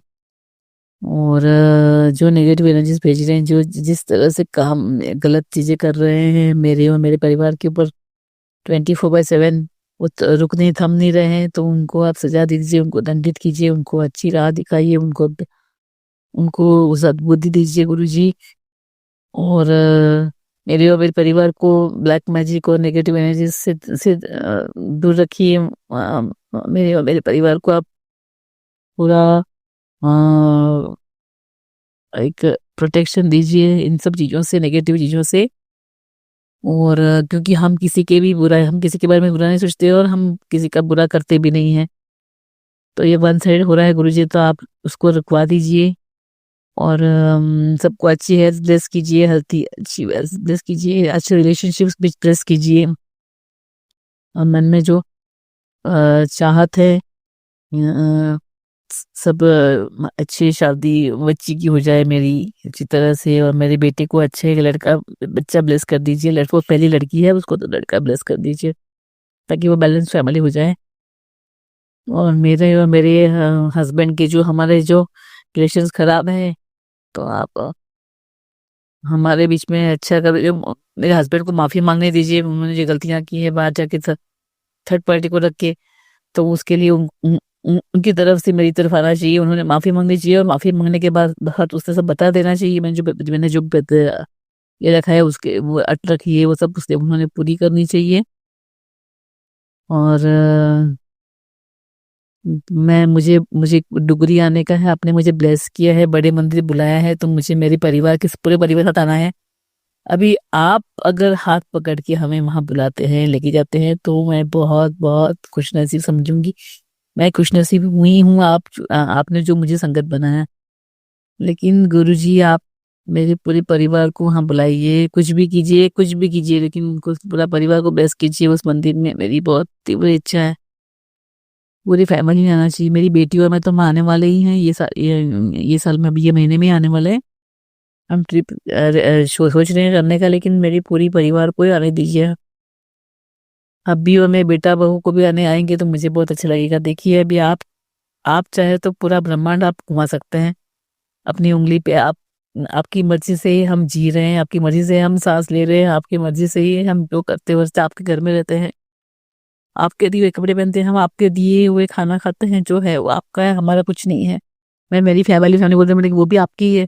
और जो नेगेटिव एनर्जीज भेज रहे हैं, जो जिस तरह से काम गलत चीजें कर रहे हैं मेरे और मेरे परिवार के ऊपर 24/7, वो रुक नहीं थम नहीं रहे हैं, तो उनको आप सजा दीजिए, उनको दंडित कीजिए, उनको अच्छी राह दिखाइए, उनको उनको सद्बुद्धि दीजिए गुरु जी। और मेरे और मेरे परिवार को ब्लैक मैजिक और नेगेटिव एनर्जी से दूर रखिए। मेरे और मेरे परिवार को आप पूरा एक प्रोटेक्शन दीजिए इन सब चीज़ों से, नेगेटिव चीज़ों से। और क्योंकि हम किसी के बारे में बुरा नहीं सोचते और हम किसी का बुरा करते भी नहीं हैं, तो ये वन साइड हो रहा है गुरुजी, तो आप उसको रुकवा दीजिए। और सबको अच्छी हेल्थ ब्लेस कीजिए, हेल्थी अच्छी हेल्थ ब्लेस कीजिए, अच्छे रिलेशनशिप्स भी ब्लेस कीजिए। और मन में जो चाहत है, सब अच्छी शादी बच्ची की हो जाए मेरी अच्छी तरह से, और मेरे बेटे को अच्छा एक लड़का बच्चा ब्लेस कर दीजिए। लड़को पहली लड़की है, उसको तो लड़का ब्लेस कर दीजिए ताकि वो बैलेंस फैमिली हो जाए। और मेरे हस्बैंड के जो हमारे जो रिलेशंस खराब है, तो आप हमारे बीच में अच्छा कर, मेरे हस्बैंड को माफी मांगने दीजिए। उन्होंने जो गलतियां की है बाहर जाके थर्ड पार्टी को रख के, तो उसके लिए उनकी तरफ से मेरी तरफ आना चाहिए, उन्होंने माफी मांगनी चाहिए, और माफी मांगने के बाद उससे सब बता देना चाहिए। मैंने जो ये रखा है उसके वो अट रखी है, वो सब उसने उन्होंने पूरी करनी चाहिए। और मैं मुझे मुझे डुगरी आने का है, आपने मुझे ब्लेस किया है, बड़े मंदिर बुलाया है, तो मुझे मेरे परिवार के पूरे परिवार के साथ आना है। अभी आप अगर हाथ पकड़ के हमें वहां बुलाते हैं, लेके जाते हैं, तो मैं बहुत बहुत खुशनसीब समझूंगी। मैं खुशनसीब हुई हूँ, आपने जो मुझे संगत बनाया। लेकिन गुरुजी आप मेरे पूरे परिवार को वहां बुलाइए, कुछ भी कीजिए, कुछ भी कीजिए, लेकिन उनको पूरा परिवार को ब्लेस कीजिए उस मंदिर में। मेरी बहुत तीव्र इच्छा है, पूरी फैमिली में आना चाहिए। मेरी बेटी और मैं तो हम आने वाले ही हैं, ये साल में, अभी ये महीने में आने वाले हैं। हम ट्रिप सोच रहे हैं करने का, लेकिन मेरी पूरी परिवार को ही आने दीजिए। अभी और मेरे बेटा बहू को भी आने आएंगे तो मुझे बहुत अच्छा लगेगा। देखिए अभी आप चाहे तो पूरा ब्रह्मांड आप घुमा सकते हैं अपनी उंगली पे। आपकी मर्जी से ही हम जी रहे हैं, आपकी मर्जी से हम सांस ले रहे हैं, आपकी मर्जी से ही हम जो करते हैं, आपके घर में रहते हैं, आपके दिए हुए कपड़े पहनते हैं, हम आपके दिए हुए खाना खाते हैं, जो है वो आपका है, हमारा कुछ नहीं है। मैं मेरी फैमिली बोलते हैं, वो भी आपकी ही है,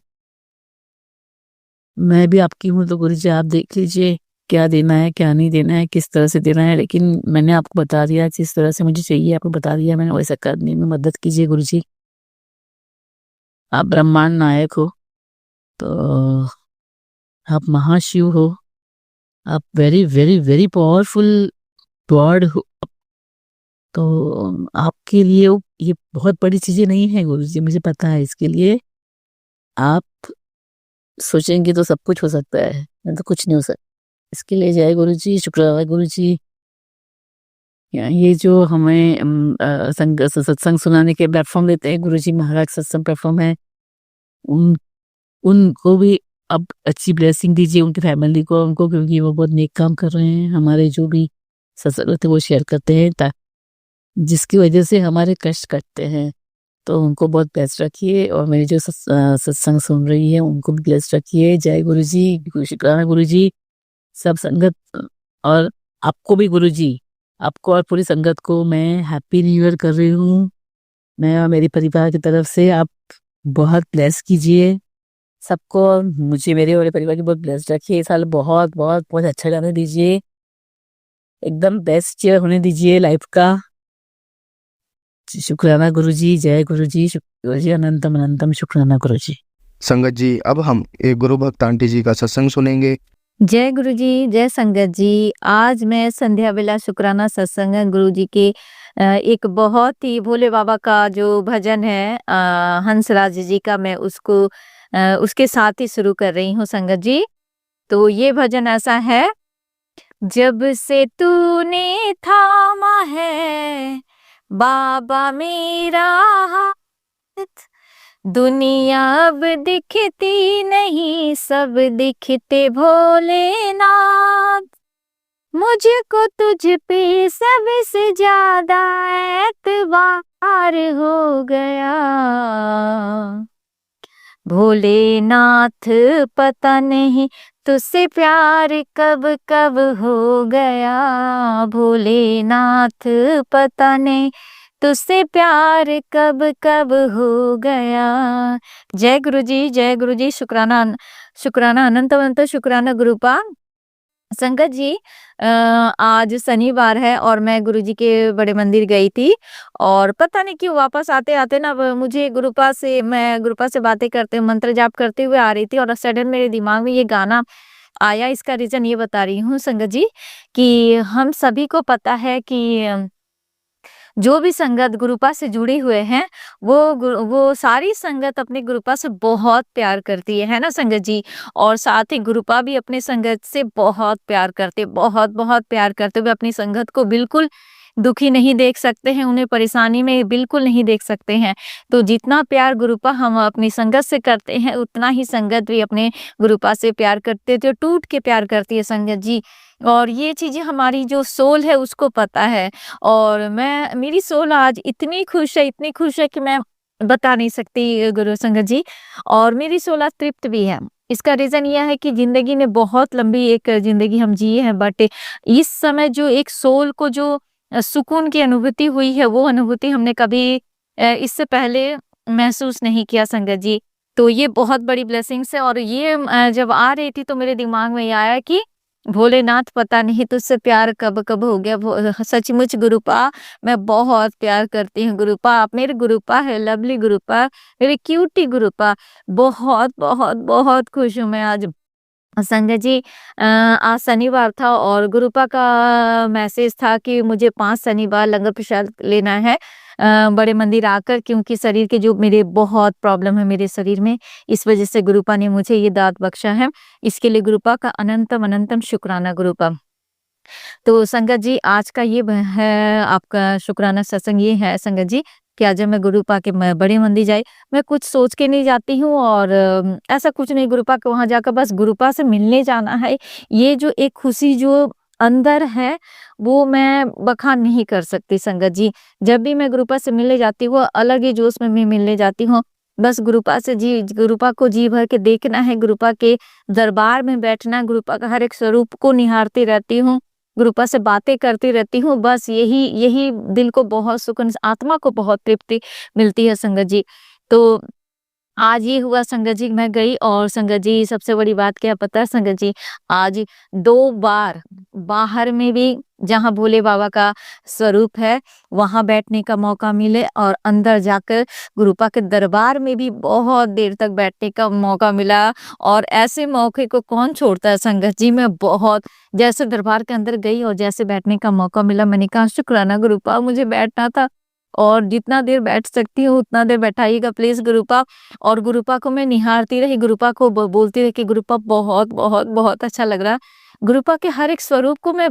मैं भी आपकी हूँ। तो गुरु जी आप देख लीजिए क्या देना है, क्या नहीं देना है, किस तरह से देना है। लेकिन मैंने आपको बता दिया, जिस तरह से मुझे चाहिए आपको बता दिया मैंने, वैसा करने में मदद कीजिए गुरु जी। आप ब्रह्मांड नायक हो, तो आप महाशिव हो, आप very very very powerful God हो। तो आपके लिए ये बहुत बड़ी चीजें नहीं है गुरु जी, मुझे पता है। इसके लिए आप सोचेंगे तो सब कुछ हो सकता है, नहीं तो कुछ नहीं हो सकता। इसके लिए जय गुरु जी, शुक्र गुरु जी। ये जो हमें सत्संग सुनाने के प्लेटफॉर्म देते हैं गुरु जी, महाराज सत्संग प्लेटफॉर्म है, उनको भी अब अच्छी ब्लेसिंग दीजिए, उनकी फैमिली को, उनको, क्योंकि वो बहुत नेक काम कर रहे हैं। हमारे जो भी सत्संग होते हैं वो शेयर करते हैं, जिसकी वजह से हमारे कष्ट कटते हैं। तो उनको बहुत बेस्ट रखिए, और मेरी जो सत्संग सुन रही है उनको भी ब्लेस रखिए। जय गुरु जी, शुक्राना गुरु जी। सब संगत और आपको भी गुरु जी, आपको और पूरी संगत को मैं हैप्पी न्यू ईयर कर रही हूँ। मैं और मेरी परिवार की तरफ से आप बहुत ब्लेस कीजिए सबको, मुझे, मेरे और परिवार की बहुत ब्लेस रखिए। इस साल बहुत बहुत बहुत अच्छा जाने दीजिए, एकदम बेस्ट ईयर होने दीजिए लाइफ का। शुक्राना गुरु जी, जय गुरु जी, गुरु जी, अनंतम अनंतम शुक्राना गुरु जी। संगत जी, अब हम एक गुरु भक्त आंटी जी का सत्संग सुनेंगे। जय गुरु जी, जय संगत जी। आज मैं संध्या बेला शुक्राना सत्संग गुरु जी के एक बहुत ही भोले बाबा का जो भजन है हंसराज जी का, मैं उसको उसके साथ ही शुरू कर रही हूँ संगत जी। तो ये भजन ऐसा है। जब से तूने थामा है बाबा मेरा हाथ, दुनिया अब दिखती नहीं, सब दिखते भोलेनाथ। मुझको तुझ पे सबसे ज्यादा एतबार हो गया, भोलेनाथ पता नहीं तुझसे प्यार कब कब हो गया, भोलेनाथ पता नहीं तुझसे प्यार कब कब हो गया। जय गुरु जी, जय गुरु जी। शुक्राना शुक्राना अनंत अनंत शुक्राना गुरुपा। संगत जी, आज शनिवार है और मैं गुरुजी के बड़े मंदिर गई थी, और पता नहीं क्यों वापस आते आते ना मुझे मैं गुरुपा से बातें करते, मंत्र जाप करते हुए आ रही थी, और सडन मेरे दिमाग में ये गाना आया। इसका रीजन ये बता रही हूँ संगत जी, कि हम सभी को पता है कि जो भी संगत गुरुपा से जुड़े हुए हैं, वो सारी संगत अपने गुरुपा से बहुत प्यार करती है ना संगत जी। और साथ ही गुरुपा भी अपने संगत से बहुत प्यार करते, बहुत बहुत प्यार करते हुए अपनी संगत को बिल्कुल दुखी नहीं देख सकते हैं, उन्हें परेशानी में बिल्कुल नहीं देख सकते हैं। तो जितना प्यार गुरुपा हम अपनी संगत से करते हैं, उतना ही संगत भी अपने गुरुपा से प्यार करते थे, टूट के प्यार करती है संगत जी। और ये चीज़ें हमारी जो सोल है उसको पता है, और मेरी सोल आज इतनी खुश है कि मैं बता नहीं सकती गुरु संगत जी। और मेरी सोल आज तृप्त भी है। इसका रीज़न ये है कि ज़िंदगी ने बहुत लंबी एक ज़िंदगी हम जिए हैं, बट इस समय जो एक सोल को जो सुकून की अनुभूति हुई है, वो अनुभूति हमने कभी इससे पहले महसूस नहीं किया संगत जी। तो ये बहुत बड़ी ब्लेसिंग्स है। और ये जब आ रही थी तो मेरे दिमाग में ये आया कि भोलेनाथ पता नहीं तुझसे प्यार कब-कब हो गया। सचमुच गुरुपा मैं बहुत प्यार करती हूँ गुरुपा, आप मेरे गुरुपा है, लवली गुरुपा, मेरे क्यूटी गुरुपा। बहुत, बहुत, बहुत खुश हूँ मैं आज। संजय जी आज शनिवार था और गुरुपा का मैसेज था कि मुझे 5 शनिवार लंगर प्रसाद लेना है बड़े मंदिर आकर, क्योंकि शरीर के जो मेरे बहुत प्रॉब्लम है मेरे शरीर में, इस वजह से गुरुपा ने मुझे ये दात बख्शा है। इसके लिए गुरुपा का अनंतम अनंतम शुक्राना गुरुपा। तो संगत जी आज का ये है आपका शुक्राना सत्संग, ये है संगत जी कि आज जब मैं गुरुपा के मैं बड़े मंदिर जाई, मैं कुछ सोच के नहीं जाती हूँ, और ऐसा कुछ नहीं, गुरुपा के वहाँ जाकर बस गुरुपा से मिलने जाना है। ये जो एक खुशी जो अंदर है वो मैं बखान नहीं कर सकती संगत जी। जब भी मैं गुरुपा से मिलने जाती हूँ अलग ही जोश में मैं मिलने जाती हूँ। बस गुरुपा को जी भर के देखना है, गुरुपा के दरबार में बैठना, गुरुपा का हर एक स्वरूप को निहारती रहती हूँ, गुरुपा से बातें करती रहती हूँ। बस यही यही दिल को बहुत सुकून, आत्मा को बहुत तृप्ति मिलती है संगत जी। तो आज ये हुआ संगत जी, मैं गई और संगत जी सबसे बड़ी बात क्या पता है संगत जी, आज 2 बार बाहर में भी जहाँ भोले बाबा का स्वरूप है वहाँ बैठने का मौका मिले, और अंदर जाकर गुरुपा के दरबार में भी बहुत देर तक बैठने का मौका मिला। और ऐसे मौके को कौन छोड़ता है संगत जी। मैं बहुत जैसे दरबार के अंदर गई और जैसे बैठने का मौका मिला, मैंने कहा शुक्राना गुरुपा, मुझे बैठना था, और जितना देर बैठ सकती हूँ उतना देर बैठाइएगा प्लीज गुरुपा। और गुरुपा को मैं निहारती रही, गुरुपा को बोलती रही कि गुरुपा बहुत बहुत बहुत अच्छा लग रहा। गुरुपा के हर एक स्वरूप को मैं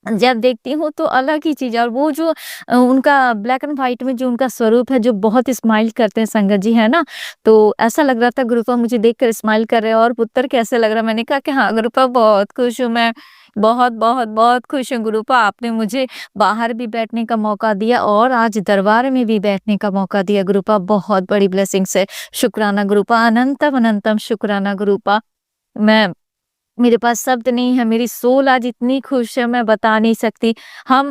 जब देखती हूँ तो अलग ही चीज है। और वो जो उनका ब्लैक एंड व्हाइट में जो उनका स्वरूप है, जो बहुत स्माइल करते हैं संगत जी, है ना, तो ऐसा लग रहा था गुरुपा मुझे देखकर स्माइल कर रहे हैं। और पुत्र कैसे लग रहा, मैंने कहा कि हाँ गुरुपा बहुत खुश हूँ मैं, बहुत बहुत बहुत खुश हूँ गुरुपा, आपने मुझे बाहर भी बैठने का मौका दिया और आज दरबार में भी बैठने का मौका दिया गुरुपा, बहुत बड़ी ब्लेसिंग्स है। शुक्राना गुरुपा, अनंतम अनंतम शुक्राना गुरुपा। मैं मेरे पास शब्द नहीं है, मेरी सोल आज इतनी खुश है मैं बता नहीं सकती। हम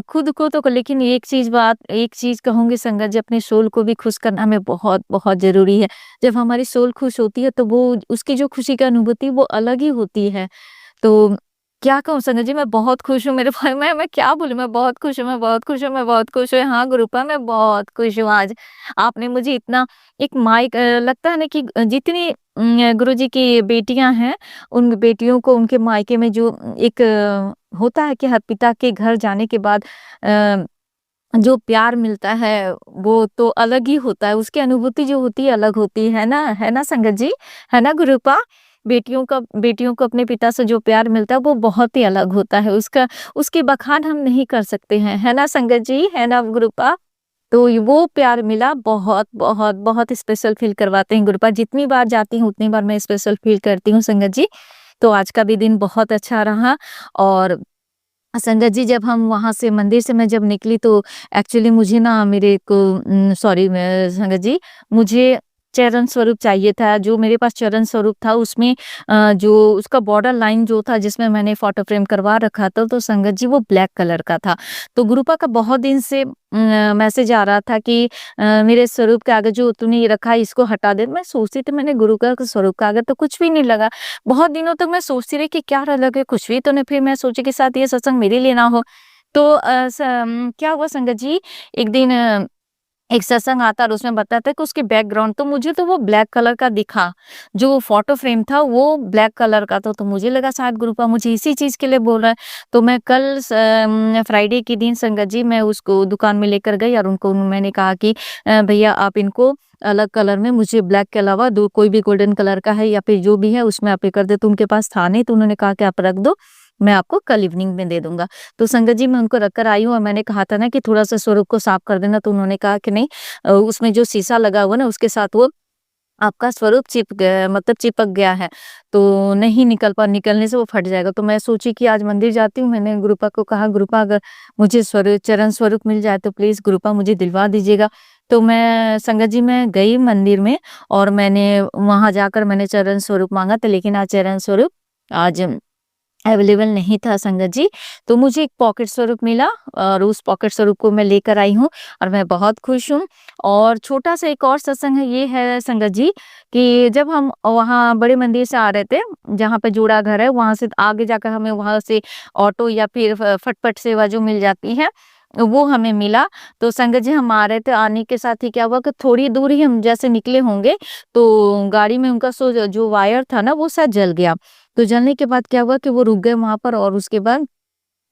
खुद को तो, लेकिन एक चीज कहूंगी संगत जी, अपने सोल को भी खुश करना हमें बहुत बहुत जरूरी है। जब हमारी सोल खुश होती है तो वो उसकी जो खुशी की अनुभूति वो अलग ही होती है। तो क्या कहूँ संगत जी, मैं बहुत खुश हूँ मेरे भाई, मैं क्या बोलूँ, मैं बहुत खुश हूँ, मैं बहुत खुश हूँ, मैं बहुत खुश हूँ। हाँ गुरुपा, मैं बहुत खुश हूँ आज। आपने मुझे इतना एक माइक लगता है ना कि जितनी गुरुजी की बेटियां हैं, उन बेटियों को उनके मायके में जो एक होता है कि हर पिता के घर जाने के बाद जो प्यार मिलता है वो तो अलग ही होता है, उसकी अनुभूति जो होती है अलग होती है ना संगत जी, है ना गुरुपा। बेटियों को अपने पिता से जो प्यार मिलता है वो बहुत ही अलग होता है, उसकी बखान हम नहीं कर सकते हैं, है ना संगत जी, है ना गुरुपा। तो वो प्यार मिला, बहुत बहुत बहुत स्पेशल फील करवाते हैं गुरुपा। जितनी बार जाती हूँ उतनी बार मैं स्पेशल फील करती हूँ संगत जी। तो आज का भी दिन बहुत अच्छा रहा। और संगत जी, जब हम वहां से मंदिर से मैं जब निकली तो एक्चुअली मुझे ना मेरे को सॉरी संगत जी, मुझे चरण स्वरूप चाहिए था। जो मेरे पास चरण स्वरूप था उसमें जो उसका बॉर्डर लाइन जो था जिसमें मैंने फोटो फ्रेम करवा रखा था, तो संगत जी वो ब्लैक कलर का था। तो गुरुपा का बहुत दिन से मैसेज आ रहा था कि मेरे स्वरूप के आगे जो तूने ये रखा है इसको हटा दे। मैं सोचती थी, मैंने गुरु का स्वरूप का आगे तो कुछ भी नहीं लगा। बहुत दिनों तक मैं सोचती रही कि क्या लगे, कुछ भी तो नहीं। फिर मैं सोची कि साथ ये सत्संग मेरे लिए ना हो। तो क्या हुआ संगत जी, एक दिन एक सत्संग आता और उसमें बताता है कि उसके बैकग्राउंड, तो मुझे तो वो ब्लैक कलर का दिखा, जो फोटो फ्रेम था वो ब्लैक कलर का था। तो मुझे लगा शायद गुरुपा मुझे इसी चीज के लिए बोल रहा है। तो मैं कल फ्राइडे के दिन संगत जी मैं उसको दुकान में लेकर गई और उनको मैंने कहा कि भैया आप इनको अलग कलर में, मुझे ब्लैक के अलावा कोई भी गोल्डन कलर का है या फिर जो भी है उसमें आप ये कर दे। तो उनके पास था नहीं, तो उन्होंने कहा कि आप रख दो, मैं आपको कल इवनिंग में दे दूंगा। तो संगत जी मैं उनको रख कर आई हूँ और मैंने कहा था ना कि थोड़ा सा स्वरूप को साफ कर देना, तो उन्होंने कहा कि नहीं, उसमें जो शीशा लगा हुआ ना उसके साथ वो आपका स्वरूप मतलब चिपक गया है, तो नहीं निकलने से वो फट जाएगा। तो मैं सोची कि आज मंदिर जाती हूँ, मैंने गुरुपा को कहा, गुरुपा अगर मुझे चरण स्वरूप मिल जाए तो प्लीज गुरुपा मुझे दिलवा दीजिएगा। तो मैं संगत जी मैं गई मंदिर में और मैंने वहां जाकर मैंने चरण स्वरूप मांगा था, लेकिन आज चरण स्वरूप आज अवेलेबल नहीं था संगत जी। तो मुझे एक पॉकेट स्वरूप मिला और उस पॉकेट स्वरूप को मैं लेकर आई हूँ और मैं बहुत खुश हूँ। और छोटा सा एक और सत्संग है, ये है संगत जी कि जब हम वहाँ बड़े मंदिर से आ रहे थे, जहाँ पे जोड़ा घर है, वहां से आगे जाकर हमें वहां से ऑटो या फिर फटफट सेवा जो मिल जाती है वो हमें मिला। तो संगत जी हम आ रहे थे, आने के साथ ही क्या हुआ कि थोड़ी दूर ही हम जैसे निकले होंगे तो गाड़ी में उनका जो वायर था ना वो शायद जल गया। तो जलने के बाद क्या हुआ कि वो रुक गए वहां पर, और उसके बाद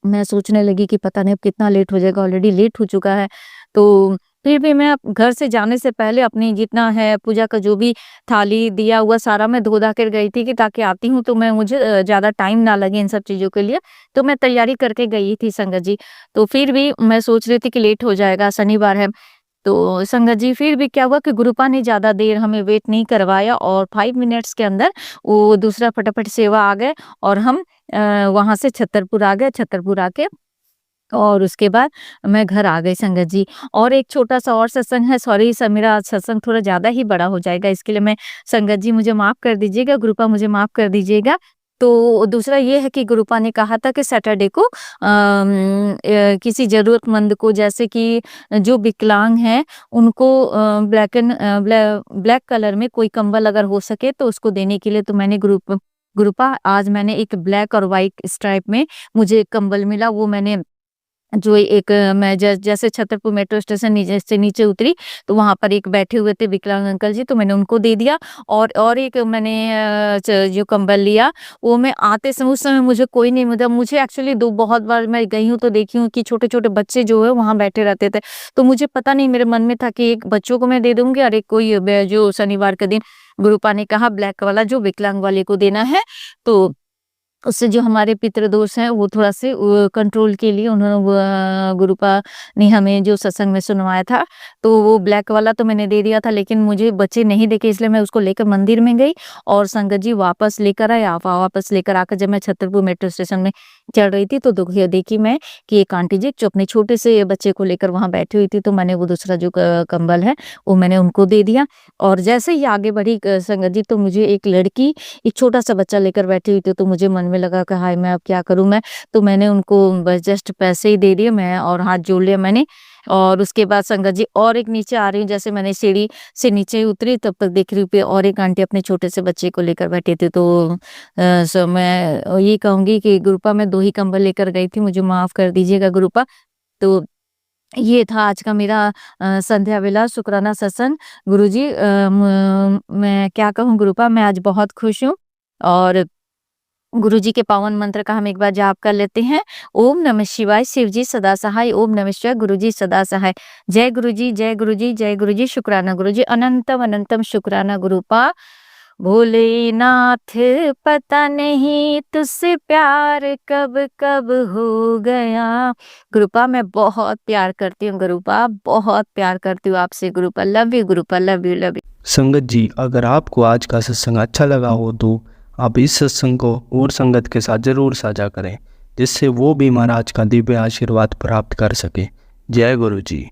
मैं सोचने लगी कि पता नहीं अब कितना लेट हो जाएगा, ऑलरेडी लेट हो चुका है। तो फिर भी मैं घर से जाने से पहले अपनी जितना है पूजा का जो भी थाली दिया हुआ सारा मैं धो धा कर गई थी कि ताकि आती हूँ तो मैं मुझे ज्यादा टाइम ना लगे इन सब चीजों के लिए। तो मैं तैयारी करके गई थी संगत जी। तो फिर भी मैं सोच रही थी कि लेट हो जाएगा, शनिवार है। तो संगत जी फिर भी क्या हुआ कि गुरुपा ने ज्यादा देर हमें वेट नहीं करवाया और 5 मिनट्स के अंदर वो दूसरा फटाफट सेवा आ गए और हम वहां से छतरपुर आ गए। छतरपुर आके और उसके बाद मैं घर आ गई संगत जी। और एक छोटा सा और सत्संग है, सॉरी सर मेरा सत्संग थोड़ा ज्यादा ही बड़ा हो जाएगा, इसके लिए मैं संगत जी मुझे माफ कर दीजिएगा, गुरुपा मुझे माफ कर दीजिएगा। तो दूसरा ये है कि गुरुपा ने कहा था कि सैटरडे को किसी जरूरतमंद को, जैसे कि जो विकलांग है उनको ब्लैक कलर में कोई कंबल अगर हो सके तो उसको देने के लिए, तो मैंने गुरुपा आज मैंने एक ब्लैक और व्हाइट स्ट्राइप में मुझे एक कंबल मिला, वो मैंने जो एक मैं जैसे छतरपुर मेट्रो स्टेशन से नीचे उतरी तो वहां पर एक बैठे हुए थे विकलांग अंकल जी, तो मैंने उनको दे दिया। और एक मैंने जो कंबल लिया वो मैं आते समय, उस समय मुझे कोई नहीं मिला। मुझे एक्चुअली बहुत बार मैं गई हूँ तो देखी हूँ कि छोटे छोटे बच्चे जो है वहां बैठे रहते थे, तो मुझे पता नहीं, मेरे मन में था कि एक बच्चों को मैं दे दूंगी और एक कोई जो शनिवार के दिन गुरुपा ने कहा ब्लैक वाला जो विकलांग वाले को देना है, तो उससे जो हमारे पितृदोष हैं वो थोड़ा से कंट्रोल के लिए उन्होंने गुरुपा ने हमें जो सत्संग में सुनवाया था, तो वो ब्लैक वाला तो मैंने दे दिया था, लेकिन मुझे बच्चे नहीं देखे इसलिए मैं उसको लेकर मंदिर में गई और संगत जी वापस लेकर आए। वापस लेकर आकर जब मैं छतरपुर मेट्रो स्टेशन में चढ़ रही थी तो देखी मैं कि एक आंटी जी जो अपने छोटे से बच्चे को लेकर वहां बैठी हुई थी, तो मैंने वो दूसरा जो कंबल है वो मैंने उनको दे दिया। और जैसे ही आगे बढ़ी संगत जी तो मुझे एक लड़की एक छोटा सा बच्चा लेकर बैठी हुई थी, तो मुझे मन में लगा कि हाय मैं अब क्या करूं मैं, तो मैंने उनको बस जस्ट पैसे ही दे दिए मैं और हाथ जोड़ लिया मैंने। और उसके बाद संगत जी और एक नीचे आ रही हूँ, जैसे मैंने सीढ़ी से नीचे उतरी तब तक देख रही हूँ पे और एक आंटी अपने छोटे से बच्चे को लेकर बैठी थी। तो मैं ये कहूंगी कि गुरुपा में 2 ही कंबल लेकर गई थी, मुझे माफ कर दीजिएगा गुरुपा। तो ये था आज का मेरा संध्या वेला शुक्राना सत्संग। गुरुजी मैं क्या कहूँ गुरुपा, मैं आज बहुत खुश हूँ। और गुरुजी के पावन मंत्र का हम एक बार जाप कर लेते हैं। ओम नमः शिवाय, शिव जी सदा सहाय, ओम नमः शिवाय, गुरुजी सदा सहाय। जय गुरुजी, जय गुरुजी, जय गुरुजी, शुक्राना गुरुजी, अनंतम अनंतम शुक्राना गुरुपा। भोलेनाथ पता नहीं तुझसे प्यार कब कब हो गया। गुरुपा मैं बहुत प्यार करती हूँ गुरुपा, बहुत प्यार करती हूँ आपसे गुरुपा। लव यू गुरुपा, लव यू लव यू। संगत जी, अगर आपको आज का सत्संग अच्छा लगा हो तो आप इस सत्संग को और संगत के साथ ज़रूर साझा करें, जिससे वो भी महाराज का दिव्य आशीर्वाद प्राप्त कर सके। जय गुरु जी।